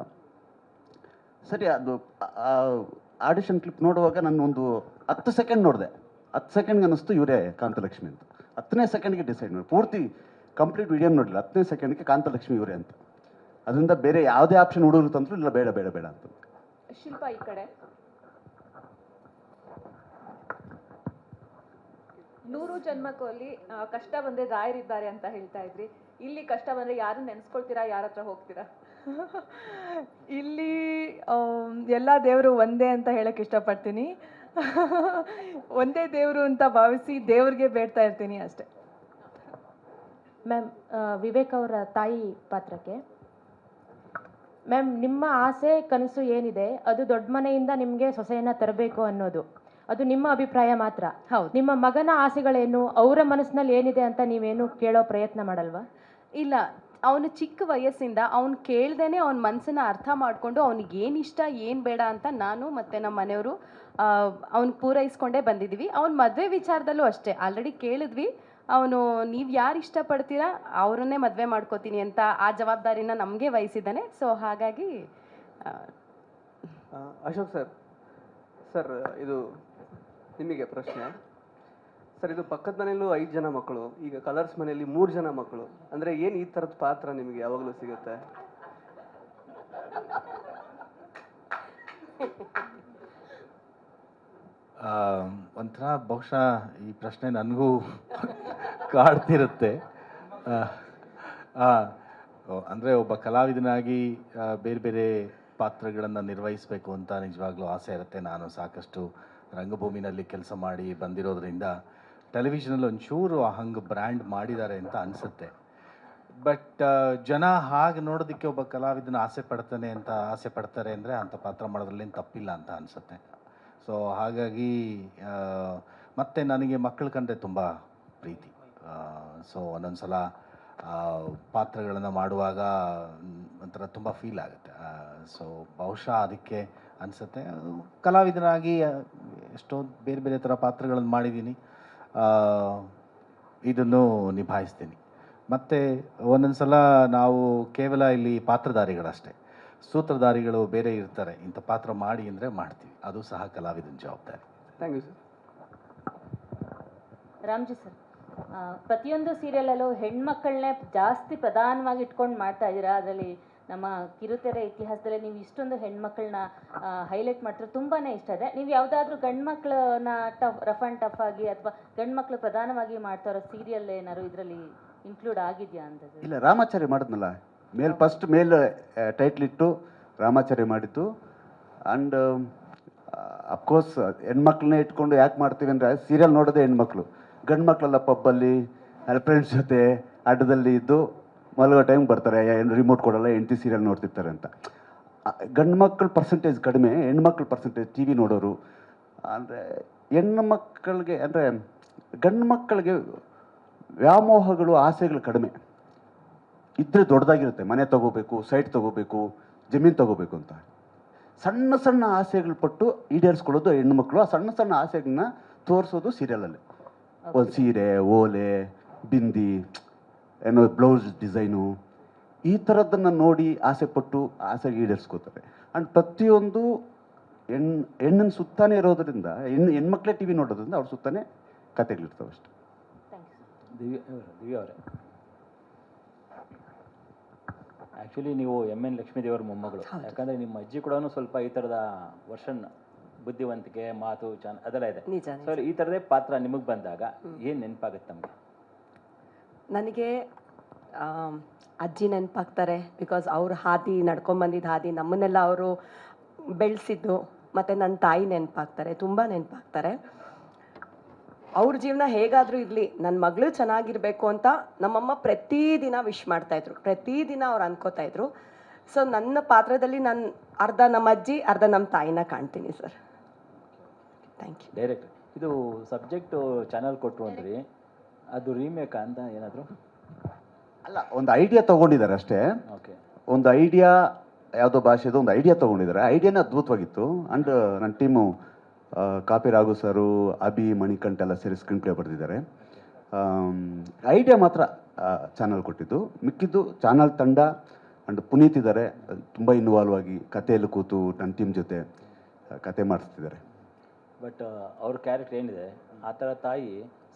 ಸರಿ, ಅದು ಆಡಿಷನ್ ಕ್ಲಿಪ್ ನೋಡುವಾಗ ನಾನು ಒಂದು 10 ಸೆಕೆಂಡ್ ನೋಡಿದೆ. 10 ಸೆಕೆಂಡ್ಗೆ ಅನ್ನಿಸ್ತು ಇವರೇ ಕಾಂತಲಕ್ಷ್ಮಿ ಅಂತ. 10ನೇ ಸೆಕೆಂಡ್ಗೆ ಡಿಸೈಡ್ ಮಾಡಿ, ಪೂರ್ತಿ ಕಂಪ್ಲೀಟ್ ವಿಡಿಯೋ ನೋಡಲಿಲ್ಲ, 10ನೇ ಸೆಕೆಂಡ್ಗೆ ಕಾಂತಲಕ್ಷ್ಮಿ ಇವರೇ ಅಂತ. ಅದರಿಂದ ಬೇರೆ ಯಾವುದೇ ಆಪ್ಷನ್ ಹುಡುಗರು ತಂದ್ರು ಇಲ್ಲ, ಬೇಡ ಬೇಡ ಬೇಡ ಅಂತ. ಶಿಲ್ಪಾ ಈ ಕಡೆ. 100 ಜನ್ಮಕ್ಕಲ್ಲಿ ಕಷ್ಟ ಬಂದರೆ ರಾಯರಿದ್ದಾರೆ ಅಂತ ಹೇಳ್ತಾ ಇದ್ರಿ. ಇಲ್ಲಿ ಕಷ್ಟ ಬಂದರೆ ಯಾರು ನೆನೆಸ್ಕೊಳ್ತೀರಾ, ಯಾರ ಹತ್ರ ಹೋಗ್ತೀರಾ? ಇಲ್ಲಿ ಎಲ್ಲ ದೇವರು ಒಂದೇ ಅಂತ ಹೇಳಕ್ಕೆ ಇಷ್ಟಪಡ್ತೀನಿ. ಒಂದೇ ದೇವರು ಅಂತ ಭಾವಿಸಿ ದೇವ್ರಿಗೆ ಬೇಡ್ತಾ ಇರ್ತೀನಿ ಅಷ್ಟೆ. ಮ್ಯಾಮ್, ವಿವೇಕ್ ಅವರ ತಾಯಿ ಪಾತ್ರಕ್ಕೆ ಮ್ಯಾಮ್, ನಿಮ್ಮ ಆಸೆ ಕನಸು ಏನಿದೆ ಅದು ದೊಡ್ಡ ಮನೆಯಿಂದ ನಿಮಗೆ ಸೊಸೆಯನ್ನು ತರಬೇಕು ಅನ್ನೋದು, ಅದು ನಿಮ್ಮ ಅಭಿಪ್ರಾಯ ಮಾತ್ರ. ಹೌದು. ನಿಮ್ಮ ಮಗನ ಆಸೆಗಳೇನು, ಅವರ ಮನಸ್ಸಿನಲ್ಲಿ ಏನಿದೆ ಅಂತ ನೀವೇನು ಕೇಳೋ ಪ್ರಯತ್ನ ಮಾಡಲ್ವಾ? ಇಲ್ಲ, ಅವನು ಚಿಕ್ಕ ವಯಸ್ಸಿಂದ ಅವ್ನು ಕೇಳ್ದೇನೆ ಅವನ ಮನಸ್ಸನ್ನ ಅರ್ಥ ಮಾಡಿಕೊಂಡು ಅವ್ನಿಗೆ ಏನು ಇಷ್ಟ ಏನು ಬೇಡ ಅಂತ ನಾನು ಮತ್ತು ನಮ್ಮ ಮನೆಯವರು ಅವ್ನಿಗೆ ಪೂರೈಸ್ಕೊಂಡೇ ಬಂದಿದ್ದೀವಿ. ಅವ್ನ ಮದುವೆ ವಿಚಾರದಲ್ಲೂ ಅಷ್ಟೇ, ಆಲ್ರೆಡಿ ಕೇಳಿದ್ವಿ. ಅವನು ನೀವು ಯಾರು ಇಷ್ಟಪಡ್ತೀರಾ ಅವರನ್ನೇ ಮದುವೆ ಮಾಡ್ಕೋತೀನಿ ಅಂತ ಆ ಜವಾಬ್ದಾರಿನ ನಮಗೆ ವಹಿಸಿದ್ದಾನೆ. ಸೊ ಹಾಗಾಗಿ ಅಶೋಕ್ ಸರ್, ಇದು ನಿಮಗೆ ಪ್ರಶ್ನೆ ಸರ್. ಇದು ಪಕ್ಕದ ಮನೆಯಲ್ಲೂ 5 ಜನ ಮಕ್ಕಳು, ಈಗ ಕಲರ್ಸ್ ಮನೆಯಲ್ಲಿ 3 ಜನ ಮಕ್ಕಳು. ಅಂದರೆ ಏನು ಈ ಥರದ ಪಾತ್ರ ನಿಮಗೆ ಯಾವಾಗಲೂ ಸಿಗುತ್ತೆ? ಒಂಥರ ಬಹುಶಃ ಈ ಪ್ರಶ್ನೆ ನನಗೂ ಕಾಡ್ತಿರುತ್ತೆ. ಅಂದರೆ ಒಬ್ಬ ಕಲಾವಿದನಾಗಿ ಬೇರೆ ಬೇರೆ ಪಾತ್ರಗಳನ್ನು ನಿರ್ವಹಿಸಬೇಕು ಅಂತ ನಿಜವಾಗ್ಲೂ ಆಸೆ ಇರುತ್ತೆ. ನಾನು ಸಾಕಷ್ಟು ರಂಗಭೂಮಿನಲ್ಲಿ ಕೆಲಸ ಮಾಡಿ ಬಂದಿರೋದ್ರಿಂದ ಟೆಲಿವಿಷನಲ್ಲಿ ಒಂಚೂರು ಹಂಗೆ ಬ್ರ್ಯಾಂಡ್ ಮಾಡಿದ್ದಾರೆ ಅಂತ ಅನಿಸುತ್ತೆ. ಬಟ್ ಜನ ಹಾಗೆ ನೋಡೋದಕ್ಕೆ ಒಬ್ಬ ಕಲಾವಿದನ ಆಸೆ ಪಡ್ತಾರೆ ಅಂದರೆ ಅಂಥ ಪಾತ್ರ ಮಾಡೋದ್ರಲ್ಲೇನು ತಪ್ಪಿಲ್ಲ ಅಂತ ಅನಿಸುತ್ತೆ. ಸೊ ಹಾಗಾಗಿ ಮತ್ತು ನನಗೆ ಮಕ್ಕಳು ಕಂಡ್ರೆ ತುಂಬ ಪ್ರೀತಿ. ಸೊ ಒಂದೊಂದು ಸಲ ಪಾತ್ರಗಳನ್ನು ಮಾಡುವಾಗ ಒಂಥರ ತುಂಬ ಫೀಲ್ ಆಗುತ್ತೆ. ಸೊ ಬಹುಶಃ ಅದಕ್ಕೆ ಅನಿಸುತ್ತೆ. ಕಲಾವಿದನಾಗಿ ಎಷ್ಟೊಂದು ಬೇರೆ ಬೇರೆ ಥರ ಪಾತ್ರಗಳನ್ನು ಮಾಡಿದ್ದೀನಿ, ಇದನ್ನು ನಿಭಾಯಿಸ್ತೀನಿ. ಮತ್ತು ಒಂದೊಂದು ಸಲ ನಾವು ಕೇವಲ ಇಲ್ಲಿ ಪಾತ್ರಧಾರಿಗಳಷ್ಟೇ, ಸೂತ್ರಧಾರಿಗಳು ಬೇರೆ ಇರ್ತಾರೆ. ಇಂಥ ಪಾತ್ರ ಮಾಡಿ ಅಂದರೆ ಮಾಡ್ತೀವಿ, ಅದು ಸಹ ಕಲಾವಿದನ ಜವಾಬ್ದಾರಿ. Thank you sir. Ramji sir, ಪ್ರತಿಯೊಂದು ಸೀರಿಯಲಲ್ಲೂ ಹೆಣ್ಮಕ್ಕಳನ್ನೇ ಜಾಸ್ತಿ ಪ್ರಧಾನವಾಗಿ ಇಟ್ಕೊಂಡು ಮಾಡ್ತಾ ಇದ್ದೀರಾ. ಅದರಲ್ಲಿ ನಮ್ಮ ಕಿರುತೆರೆ ಇತಿಹಾಸದಲ್ಲಿ ನೀವು ಇಷ್ಟೊಂದು ಹೆಣ್ಮಕ್ಳನ್ನ ಹೈಲೈಟ್ ಮಾಡ್ತಾರೆ, ತುಂಬಾ ಇಷ್ಟ ಇದೆ. ನೀವು ಯಾವುದಾದ್ರೂ ಗಂಡು ಮಕ್ಕಳನ್ನ ರಫ್ ಆ್ಯಂಡ್ ಟಫ್ ಆಗಿ ಅಥವಾ ಗಂಡು ಮಕ್ಕಳು ಪ್ರಧಾನವಾಗಿ ಮಾಡ್ತಾ ಇರೋ ಸೀರಿಯಲ್ ಏನಾದ್ರು ಇದರಲ್ಲಿ ಇನ್ಕ್ಲೂಡ್ ಆಗಿದೆಯಾ ಅಂತ? ಇಲ್ಲ, ರಾಮಾಚಾರ್ಯ ಮಾಡಿದ್ನಲ್ಲ, ಫಸ್ಟ್ ಟೈಟ್ಲ್ ಇಟ್ಟು ರಾಮಾಚಾರ್ಯ ಮಾಡಿದ್ದು. ಆ್ಯಂಡ್ ಅಫ್ಕೋರ್ಸ್ ಹೆಣ್ಮಕ್ಳನ್ನೇ ಇಟ್ಕೊಂಡು ಯಾಕೆ ಮಾಡ್ತೀವಿ ಅಂದರೆ ಸೀರಿಯಲ್ ನೋಡೋದೇ ಹೆಣ್ಮಕ್ಳು. ಗಂಡು ಮಕ್ಕಳೆಲ್ಲ ಪಬ್ಬಲ್ಲಿ ಫ್ರೆಂಡ್ಸ್ ಜೊತೆ ಅಡ್ಡದಲ್ಲಿ ಇದ್ದು ಮಲಗೋ ಟೈಮ್ ಬರ್ತಾರೆ, ರಿಮೋಟ್ ಕೊಡೋಲ್ಲ, ಹೆಂಡತಿ ಸೀರಿಯಲ್ ನೋಡ್ತಿರ್ತಾರೆ ಅಂತ. ಗಂಡು ಮಕ್ಕಳ ಪರ್ಸೆಂಟೇಜ್ ಕಡಿಮೆ, ಹೆಣ್ಮಕ್ಳ ಪರ್ಸೆಂಟೇಜ್ ಟಿ ವಿ ನೋಡೋರು. ಅಂದರೆ ಹೆಣ್ಣು ಮಕ್ಕಳಿಗೆ ಅಂದರೆ ಗಂಡು ಮಕ್ಕಳಿಗೆ ವ್ಯಾಮೋಹಗಳು, ಆಸೆಗಳು ಕಡಿಮೆ ಇದ್ದರೆ ದೊಡ್ಡದಾಗಿರುತ್ತೆ. ಮನೆ ತೊಗೋಬೇಕು, ಸೈಟ್ ತೊಗೋಬೇಕು, ಜಮೀನು ತೊಗೋಬೇಕು ಅಂತ. ಸಣ್ಣ ಸಣ್ಣ ಆಸೆಗಳು ಪಟ್ಟು ಈಡೇರಿಸ್ಕೊಳ್ಳೋದು ಹೆಣ್ಣು ಮಕ್ಕಳು. ಆ ಸಣ್ಣ ಸಣ್ಣ ಆಸೆಗಳನ್ನ ತೋರಿಸೋದು ಸೀರಿಯಲಲ್ಲಿ. ಒಂದು ಸೀರೆ, ಓಲೆ, ಬಿಂದಿ, ಏನೋ ಬ್ಲೌಸ್ ಡಿಸೈನು, ಈ ಥರದ್ದನ್ನು ನೋಡಿ ಆಸೆಪಟ್ಟು ಆಸೆಗೆ ಈಡೇರಿಸ್ಕೋತಾರೆ. ಆ್ಯಂಡ್ ಪ್ರತಿಯೊಂದು ಹೆಣ್ಣಿನ ಸುತ್ತಾನೇ ಇರೋದ್ರಿಂದ ಹೆಣ್ಮಕ್ಳೇ ಟಿ ವಿ ನೋಡೋದ್ರಿಂದ ಅವ್ರ ಸುತ್ತಾನೇ ಕತೆಗಳಿರ್ತವೆ ಅಷ್ಟೆ. ದಿವ್ಯಾ ಅವರೇ, ಆ್ಯಕ್ಚುಲಿ ನೀವು ಎನ್ ಲಕ್ಷ್ಮೀದೇವರ ಮೊಮ್ಮಗಳು. ಯಾಕಂದರೆ ನಿಮ್ಮ ಅಜ್ಜಿ ಕೂಡ ಸ್ವಲ್ಪ ಈ ಥರದ ವರ್ಷನ್ ಬುದ್ಧಿವಂತಿಕೆ, ಮಾತು ಅದೆಲ್ಲ ಇದೆ. ಸೊ ಈ ಥರದೇ ಪಾತ್ರ ನಿಮಗೆ ಬಂದಾಗ ಏನು ನೆನಪಾಗುತ್ತೆ ನಮಗೆ? ನನಗೆ ಅಜ್ಜಿ ನೆನಪಾಗ್ತಾರೆ. ಬಿಕಾಸ್ ಅವ್ರ ಹಾದಿ, ನಡ್ಕೊಂಬಂದಿದ್ದ ಹಾದಿ, ನಮ್ಮನ್ನೆಲ್ಲ ಅವರು ಬೆಳೆಸಿದ್ದು. ಮತ್ತು ನನ್ನ ತಾಯಿ ನೆನಪಾಗ್ತಾರೆ, ತುಂಬ ನೆನಪಾಗ್ತಾರೆ. ಅವ್ರ ಜೀವನ ಹೇಗಾದರೂ ಇರಲಿ, ನನ್ನ ಮಗಳು ಚೆನ್ನಾಗಿರಬೇಕು ಅಂತ ನಮ್ಮಮ್ಮ ಪ್ರತಿದಿನ ವಿಶ್ ಮಾಡ್ತಾಯಿದ್ರು. ಪ್ರತಿದಿನ ಅವ್ರು ಅನ್ಕೋತಾಯಿದ್ರು. ಸೊ ನನ್ನ ಪಾತ್ರದಲ್ಲಿ ನಾನು ಅರ್ಧ ನಮ್ಮ ಅಜ್ಜಿ ಅರ್ಧ ನಮ್ಮ ತಾಯಿನ ಕಾಣ್ತೀನಿ ಸರ್. Thank you. ಡೈರೆಕ್ಟ್ ಇದು ಸಬ್ಜೆಕ್ಟು ಚಾನಲ್ ಕೊಟ್ಟರು ಅಂದ್ರಿ, ಅದು ರೀಮೇಕ್ ಅಂತ ಏನಾದರೂ? ಅಲ್ಲ, ಒಂದು ಐಡಿಯಾ ತೊಗೊಂಡಿದ್ದಾರೆ ಅಷ್ಟೇ. ಓಕೆ. ಒಂದು ಐಡಿಯಾ, ಯಾವುದೋ ಭಾಷೆದು ಒಂದು ಐಡಿಯಾ ತೊಗೊಂಡಿದ್ದಾರೆ. ಐಡಿಯಾನೇ ಅದ್ಭುತವಾಗಿತ್ತು. ಆ್ಯಂಡ್ ನನ್ನ ಟೀಮು ಕಾಪಿ ರಾಘು ಸರು, ಅಭಿ, ಮಣಿಕಂಠ ಎಲ್ಲ ಸೇರಿ ಸ್ಕ್ರೀನ್ ಪ್ಲೇ ಬರೆದಿದ್ದಾರೆ. ಐಡಿಯಾ ಮಾತ್ರ ಚಾನಲ್ ಕೊಟ್ಟಿದ್ದು, ಮಿಕ್ಕಿದ್ದು ಚಾನಲ್ ತಂಡ ಆ್ಯಂಡ್ ಪುನೀತ್ ಇದ್ದಾರೆ, ತುಂಬ ಇನ್ವಾಲ್ವ್ ಆಗಿ ಕಥೆಯಲ್ಲಿ ಕೂತು ನನ್ನ ಟೀಮ್ ಜೊತೆ ಕತೆ ಮಾಡಿಸ್ತಿದ್ದಾರೆ. ಬಟ್ ಅವ್ರ ಕ್ಯಾರೆಕ್ಟರ್ ಏನಿದೆ, ಆ ಥರ ತಾಯಿ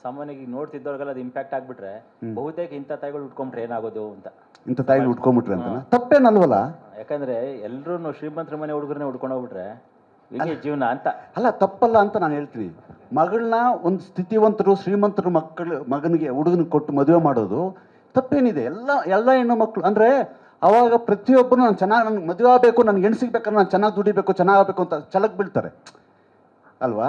ಸಾಮಾನ್ಯವಾಗಿ ನೋಡ್ತಿದ್ದವ್ರಿಗೆಲ್ಲ ಅದು ಇಂಪ್ಯಾಕ್ಟ್ ಆಗಿಬಿಟ್ರೆ ಬಹುತೇಕ ಇಂಥ ತಾಯಿಗಳು ಉಟ್ಕೊಂಡ್ರೆ ಏನಾಗೋದು ಅಂತ. ಇಂಥ ತಾಯಿಗಳು ಉಟ್ಕೊಂಡ್ಬಿಟ್ರೆ ಅಂತ ತಪ್ಪೇನಲ್ವಲ್ಲ? ಯಾಕಂದರೆ ಎಲ್ಲರೂ ಶ್ರೀಮಂತರ ಮನೆ ಹುಡುಗರನ್ನೇ ಉಡ್ಕೊಂಡು ಹೋಗ್ಬಿಟ್ರೆ ಹಿಂಗೆ ಜೀವನ ಅಂತ. ಅಲ್ಲ, ತಪ್ಪಲ್ಲ ಅಂತ ನಾನು ಹೇಳ್ತೀನಿ. ಮಗಳನ್ನ ಒಂದು ಸ್ಥಿತಿವಂತರು ಶ್ರೀಮಂತರು ಮಗನಿಗೆ ಹುಡುಗನಿಗೆ ಕೊಟ್ಟು ಮದುವೆ ಮಾಡೋದು ತಪ್ಪೇನಿದೆ? ಎಲ್ಲ ಹೆಣ್ಣು ಮಕ್ಕಳು ಅಂದರೆ ಅವಾಗ ಪ್ರತಿಯೊಬ್ಬರು ನಾನು ಚೆನ್ನಾಗಿ, ನನಗೆ ಮದುವೆ ಆಗಬೇಕು, ನನಗೆ ಹೆಣ್ಣು ಸಿಗ್ಬೇಕಾದ್ರೆ ನಾನು ಚೆನ್ನಾಗಿ ದುಡಿಬೇಕು, ಚೆನ್ನಾಗಬೇಕು ಅಂತ ಛಲಕ್ ಬೀಳ್ತಾರೆ ಅಲ್ವಾ?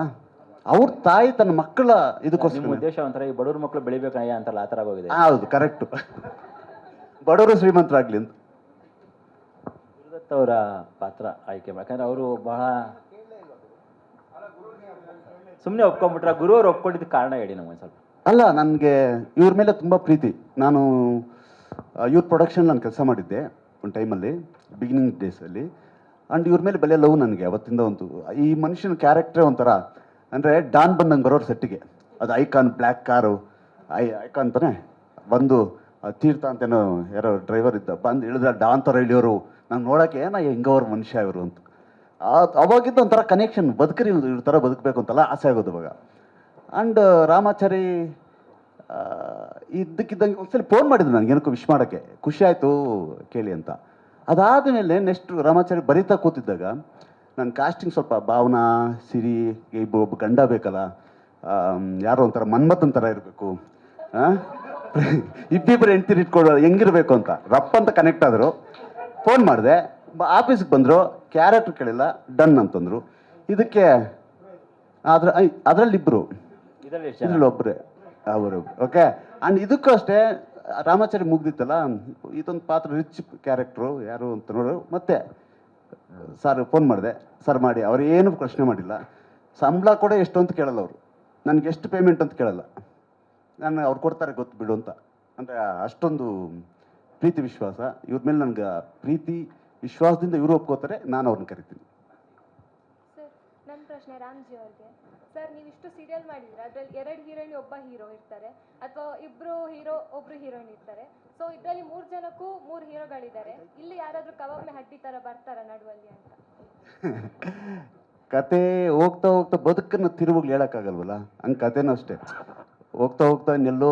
ಅವ್ರ ತಾಯಿ ತನ್ನ ಮಕ್ಕಳ ಇದಕ್ಕೋಸ್ಕರ. ನಿಮ್ಮ ಉದ್ದೇಶ ಒಂಥರ ಈ ಬಡವ್ರ ಮಕ್ಕಳು ಬೆಳಿಬೇಕಯ್ಯ ಅಂತಲ್ಲ, ಆ ಥರ ಆಗೋಗಿದೆ. ಹೌದು, ಕರೆಕ್ಟು. ಬಡವರು ಶ್ರೀಮಂತರಾಗ್ಲಿ ಅಂತ. ಗುರುದತ್ ಅವರ ಪಾತ್ರ ಆಯ್ಕೆ ಯಾಕಂದ್ರೆ ಅವರು ಬಹಳ ಸುಮ್ಮನೆ ಒಪ್ಕೊಂಡ್ಬಿಟ್ರೆ, ಗುರು ಅವ್ರು ಒಪ್ಕೊಂಡಿದ್ದ ಕಾರಣ ಹೇಳಿ ನಮಗೆ ಸ್ವಲ್ಪ. ಅಲ್ಲ, ನನಗೆ ಇವ್ರ ಮೇಲೆ ತುಂಬ ಪ್ರೀತಿ. ನಾನು ಇವ್ರ ಪ್ರೊಡಕ್ಷನ್ ನಾನು ಕೆಲಸ ಮಾಡಿದ್ದೆ ಒಂದು ಟೈಮಲ್ಲಿ, ಬಿಗಿನಿಂಗ್ ಡೇಸಲ್ಲಿ. ಆ್ಯಂಡ್ ಇವ್ರ ಮೇಲೆ ಬೆಲೆ ಲವ್ ನನಗೆ ಅವತ್ತಿಂದ. ಒಂದು ಈ ಮನುಷ್ಯನ ಕ್ಯಾರೆಕ್ಟ್ರೇ ಒಂಥರ, ಅಂದರೆ ಡಾನ್ ಬಂದಂಗೆ ಬರೋರು ಸೆಟ್ಟಿಗೆ. ಅದು ಐಕಾನ್, ಬ್ಲ್ಯಾಕ್ ಕಾರು ಐಕಾನ್ ಅಂತಾನೆ ಬಂದು, ತೀರ್ಥ ಅಂತೇನೋ ಯಾರೋ ಡ್ರೈವರ್ ಇದ್ದ, ಬಂದು ಇಳಿದ್ರೆ ಡಾನ್ ಥರ ಇಳಿಯೋರು. ನಾನು ನೋಡೋಕ್ಕೆ ಏನೋ ಹೆಂಗವ್ರ ಮನುಷ್ಯ ಇವರು ಅಂತ. ಅವಾಗಿದ್ದ ಒಂಥರ ಕನೆಕ್ಷನ್, ಬದುಕರಿ ಇವ್ರ ಥರ ಬದುಕಬೇಕು ಅಂತೆಲ್ಲ ಆಸೆ ಆಗೋದು ಅವಾಗ. ಆ್ಯಂಡ್ ರಾಮಾಚಾರಿ ಇದ್ದಕ್ಕಿದ್ದಂಗೆ ಒಂದ್ಸಲಿ ಫೋನ್ ಮಾಡಿದ್ರು ನನಗೆ, ಏನಕ್ಕೂ ವಿಶ್ ಮಾಡೋಕ್ಕೆ, ಖುಷಿ ಆಯಿತು ಕೇಳಿ ಅಂತ. ಅದಾದಮೇಲೆ ನೆಕ್ಸ್ಟ್ ರಾಮಾಚಾರಿ ಬರೀತಾ ಕೂತಿದ್ದಾಗ ನನ್ನ ಕಾಸ್ಟಿಂಗ್ ಸ್ವಲ್ಪ ಭಾವನಾ, ಸಿರಿ, ಒಬ್ಬ ಗಂಡ ಬೇಕಲ್ಲ, ಯಾರೋ ಒಂಥರ ಮನ್ಮಥನ್ ಥರ ಇರಬೇಕು, ಇಬ್ಬಿಬ್ಬರು ಹೆಂಡ್ತಿರು ಇಟ್ಕೊಳ್ಳೋ ಹೆಂಗಿರಬೇಕು ಅಂತ ರಪ್ಪ ಅಂತ ಕನೆಕ್ಟ್ ಆದರು. ಫೋನ್ ಮಾಡಿದೆ, ಆಫೀಸ್ಗೆ ಬಂದರು, ಕ್ಯಾರೆಕ್ಟರ್ ಕೇಳಿಲ್ಲ, ಡನ್ ಅಂತಂದರು. ಇದಕ್ಕೆ ಅದರಲ್ಲಿಬ್ಬರು, ಇದರಲ್ಲಿ ಒಬ್ಬರೇ ಅವರು. ಓಕೆ. ಆ್ಯಂಡ್ ಇದಕ್ಕೂ ಅಷ್ಟೇ ರಾಮಾಚಾರಿ ಮುಗ್ದಿತ್ತಲ್ಲ, ಇದೊಂದು ಪಾತ್ರ ರಿಚ್ ಕ್ಯಾರೆಕ್ಟ್ರು ಯಾರು ಅಂತ ನೋಡು. ಮತ್ತೆ ಸರ್ ಫೋನ್ ಮಾಡಿದೆ, ಸರ್ ಮಾಡಿ, ಅವ್ರು ಏನು ಪ್ರಶ್ನೆ ಮಾಡಿಲ್ಲ. ಸಂಬಳ ಕೂಡ ಎಷ್ಟು ಅಂತ ಕೇಳಲ್ಲ ಅವರು, ನನಗೆ ಎಷ್ಟು ಪೇಮೆಂಟ್ ಅಂತ ಕೇಳಲ್ಲ. ನಾನು ಅವ್ರು ಕೊಡ್ತಾರೆ ಗೊತ್ತು ಬಿಡು ಅಂತ. ಅಂದರೆ ಅಷ್ಟೊಂದು ಪ್ರೀತಿ ವಿಶ್ವಾಸ ಇವ್ರ ಮೇಲೆ. ನನಗೆ ಪ್ರೀತಿ ವಿಶ್ವಾಸದಿಂದ ಇವರು ಒಪ್ಕೋತಾರೆ, ನಾನು ಅವ್ರನ್ನ ಕರಿತೀನಿ. ಸರ್, ನನ್ನ ಪ್ರಶ್ನೆ ರಾಮ್ಜಿ ಅವ್ರಿಗೆ. ಸರ್, ನೀವು ಇಷ್ಟು ಸೀರಿಯಲ್ ಮಾಡಿದ್ರೆ ಅದರಲ್ಲಿ 2 ಹೀರೋಯಿನ್, ಒಬ್ಬ ಹೀರೋ ಇರ್ತಾರೆ, ಅಥವಾ ಇಬ್ಬರು ಹೀರೋ, ಒಬ್ರು ಹೀರೋಯಿನ್ ಇರ್ತಾರೆ. ಸೊ ಇದರಲ್ಲಿ 3 ಜನಕ್ಕೂ 3 ಹೀರೋಗಳಿದ್ದಾರೆ. ಇಲ್ಲಿ ಯಾರಾದರೂ ಕವಾಬ್ ಮೇ ಹಡ್ಡಿ ಥರ ಬರ್ತಾರ ನಡುವಲ್ಲಿ ಅಂತ? ಕತೆ ಹೋಗ್ತಾ ಹೋಗ್ತಾ ಬದುಕನ್ನು ತಿರುವುಗಳು ಹೇಳೋಕ್ಕಾಗಲ್ವಲ್ಲ, ಹಂಗೆ ಕತೆನೂ ಅಷ್ಟೇ. ಹೋಗ್ತಾ ಹೋಗ್ತಾ ಇನ್ನೆಲ್ಲೋ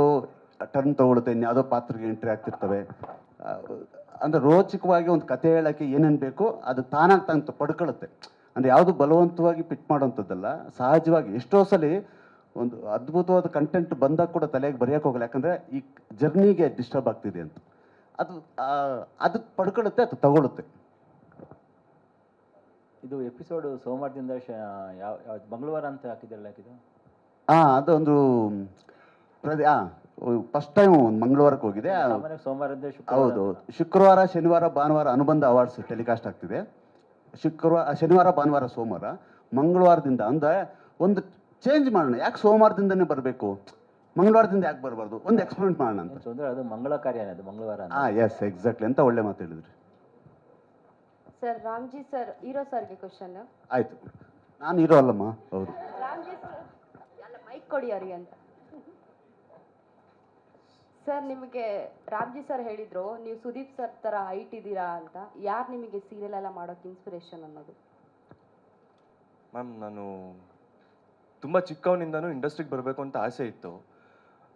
ಟರ್ನ್ ತೊಗೊಳುತ್ತೆ, ಇನ್ಯಾವುದೋ ಪಾತ್ರಕ್ಕೆ ಎಂಟ್ರಿ ಆಗ್ತಿರ್ತವೆ. ಅಂದರೆ ರೋಚಕವಾಗಿ ಒಂದು ಕತೆ ಹೇಳೋಕ್ಕೆ ಏನೇನು ಬೇಕೋ ಅದು ತಾನಾಗಿ ತಾನು ಪಡ್ಕೊಳ್ಳುತ್ತೆ. ಅಂದರೆ ಯಾವುದು ಬಲವಂತವಾಗಿ ಪಿಟ್ ಮಾಡೋವಂಥದ್ದಲ್ಲ, ಸಹಜವಾಗಿ. ಎಷ್ಟೋ ಸಲ ಒಂದು ಅದ್ಭುತವಾದ ಕಂಟೆಂಟ್ ಬಂದಾಗ ಕೂಡ ತಲೆಗೆ ಬರೆಯೋಕೆ ಹೋಗಲ್ಲ, ಯಾಕಂದರೆ ಈ ಜರ್ನಿಗೆ ಡಿಸ್ಟರ್ಬ್ ಆಗ್ತಿದೆ ಅಂತ. ಅದು ಪಡ್ಕೊಳ್ಳುತ್ತೆ, ಅದು ತಗೊಳುತ್ತೆ. ಇದು ಎಪಿಸೋಡು ಸೋಮವಾರದಿಂದ ಯಾವ ಮಂಗಳವಾರ ಅಂತ ಹಾಕಿದ್ದಲ್ಲ ಇದು? ಅದೊಂದು ಫಸ್ಟ್ ಟೈಮ್ ಮಂಗಳವಾರಕ್ಕೆ ಹೋಗಿದೆ. ಸೋಮವಾರದಿಂದ ಹೌದು, ಶುಕ್ರವಾರ, ಶನಿವಾರ, ಭಾನುವಾರ ಅನುಬಂಧ ಅವಾರ್ಡ್ಸ್ ಟೆಲಿಕಾಸ್ಟ್ ಆಗ್ತಿದೆ. ಶನಿವಾರ, ಭಾನುವಾರ, ಸೋಮವಾರ. ಮಂಗಳವಾರದಿಂದ ಅಂದರೆ ಒಂದು ಚೇಂಜ್ ಮಾಡೋಣ, ಯಾಕೆ ಸೋಮವಾರದಿಂದನೇ ಬರಬೇಕು, ಮಂಗಳವಾರದಿಂದ ಯಾಕೆ ಬರಬಾರ್ದು, ಒಂದು ಎಕ್ಸ್ಪೆರಿಮೆಂಟ್ ಮಾಡೋಣ ಅಂತ. ಅದು ಮಂಗಳ ಕಾರ್ಯ, ಅದು ಮಂಗಳವಾರ. ಎಸ್, ಎಕ್ಸಾಕ್ಟ್ಲಿ ಅಂತ ಒಳ್ಳೆ ಮಾತು ಹೇಳಿದ್ರಿ. ಸರ್, ರಾಮ್ಜಿ ಸರ್, ಹೀರೋ ಸರ್ಗೆ ಕ್ವಶನ್. ಆಯಿತು, ನಾನು ಹೀರೋ ಅಲ್ಲಮ್ಮ, ಅವರು. ರಾಮ್ಜಿ ಸರ್ ಎಲ್ಲ ಮೈಕ್ ಕೊಡಿ ಅವ್ರಿಗೆ ಅಂತ. ಸರ್, ನಿಮಗೆ ರಾಮ್ಜಿ ಸರ್ ಹೇಳಿದ್ರು ನೀವು ಸುದೀಪ್ ಸರ್ ಥರ ಹೈಟ್ ಇದ್ದೀರಾ ಅಂತ. ಯಾರು ನಿಮಗೆ ಸೀರಿಯಲ್ ಎಲ್ಲ ಮಾಡೋಕ್ಕೆ ಇನ್ಸ್ಪಿರೇಷನ್ ಅನ್ನೋದು? ಮ್ಯಾಮ್, ನಾನು ತುಂಬ ಚಿಕ್ಕವನಿಂದನೂ ಇಂಡಸ್ಟ್ರಿಗೆ ಬರಬೇಕು ಅಂತ ಆಸೆ ಇತ್ತು.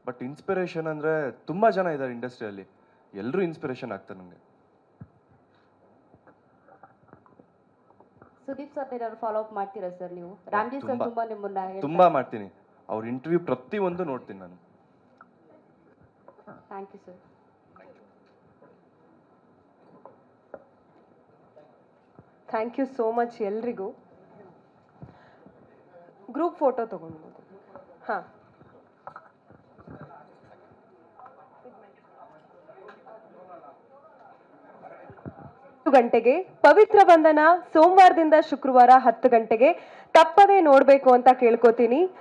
ಬಟ್ ಇನ್ಸ್ಪಿರೇಷನ್ ಅಂದರೆ ತುಂಬ ಜನ ಇದ್ದಾರೆ ಇಂಡಸ್ಟ್ರಿಯಲ್ಲಿ, ಎಲ್ಲರೂ ಇನ್ಸ್ಪಿರೇಷನ್ ಆಗ್ತಾರೆ ನನಗೆ. ಸುದೀಪ್ ಸರ್ ಏನಾದ್ರು ಫಾಲೋ ಅಪ್ ಮಾಡ್ತೀರಾ ಸರ್ ನೀವು? ರಾಮ್ಜಿ ಸರ್ ತುಂಬಾ ನಿಮ್ಮನ್ನ ತುಂಬ ಮಾಡ್ತೀನಿ, ಅವ್ರ ಇಂಟರ್ವ್ಯೂ ಪ್ರತಿಯೊಂದು ನೋಡ್ತೀನಿ ನಾನು. Thank you sir. Thank you so much ಎಲ್ರಿಗೂ. ಗ್ರೂಪ್ ಫೋಟೋ ತಗೊಳ್ಬೋದು. ಹಾಂ, ಗಂಟೆಗೆ, ಪವಿತ್ರ ಬಂಧನ ಸೋಮವಾರದಿಂದ ಶುಕ್ರವಾರ 10 ಗಂಟೆಗೆ ತಪ್ಪದೇ ನೋಡಬೇಕು ಅಂತ ಕೇಳ್ಕೊತೀನಿ.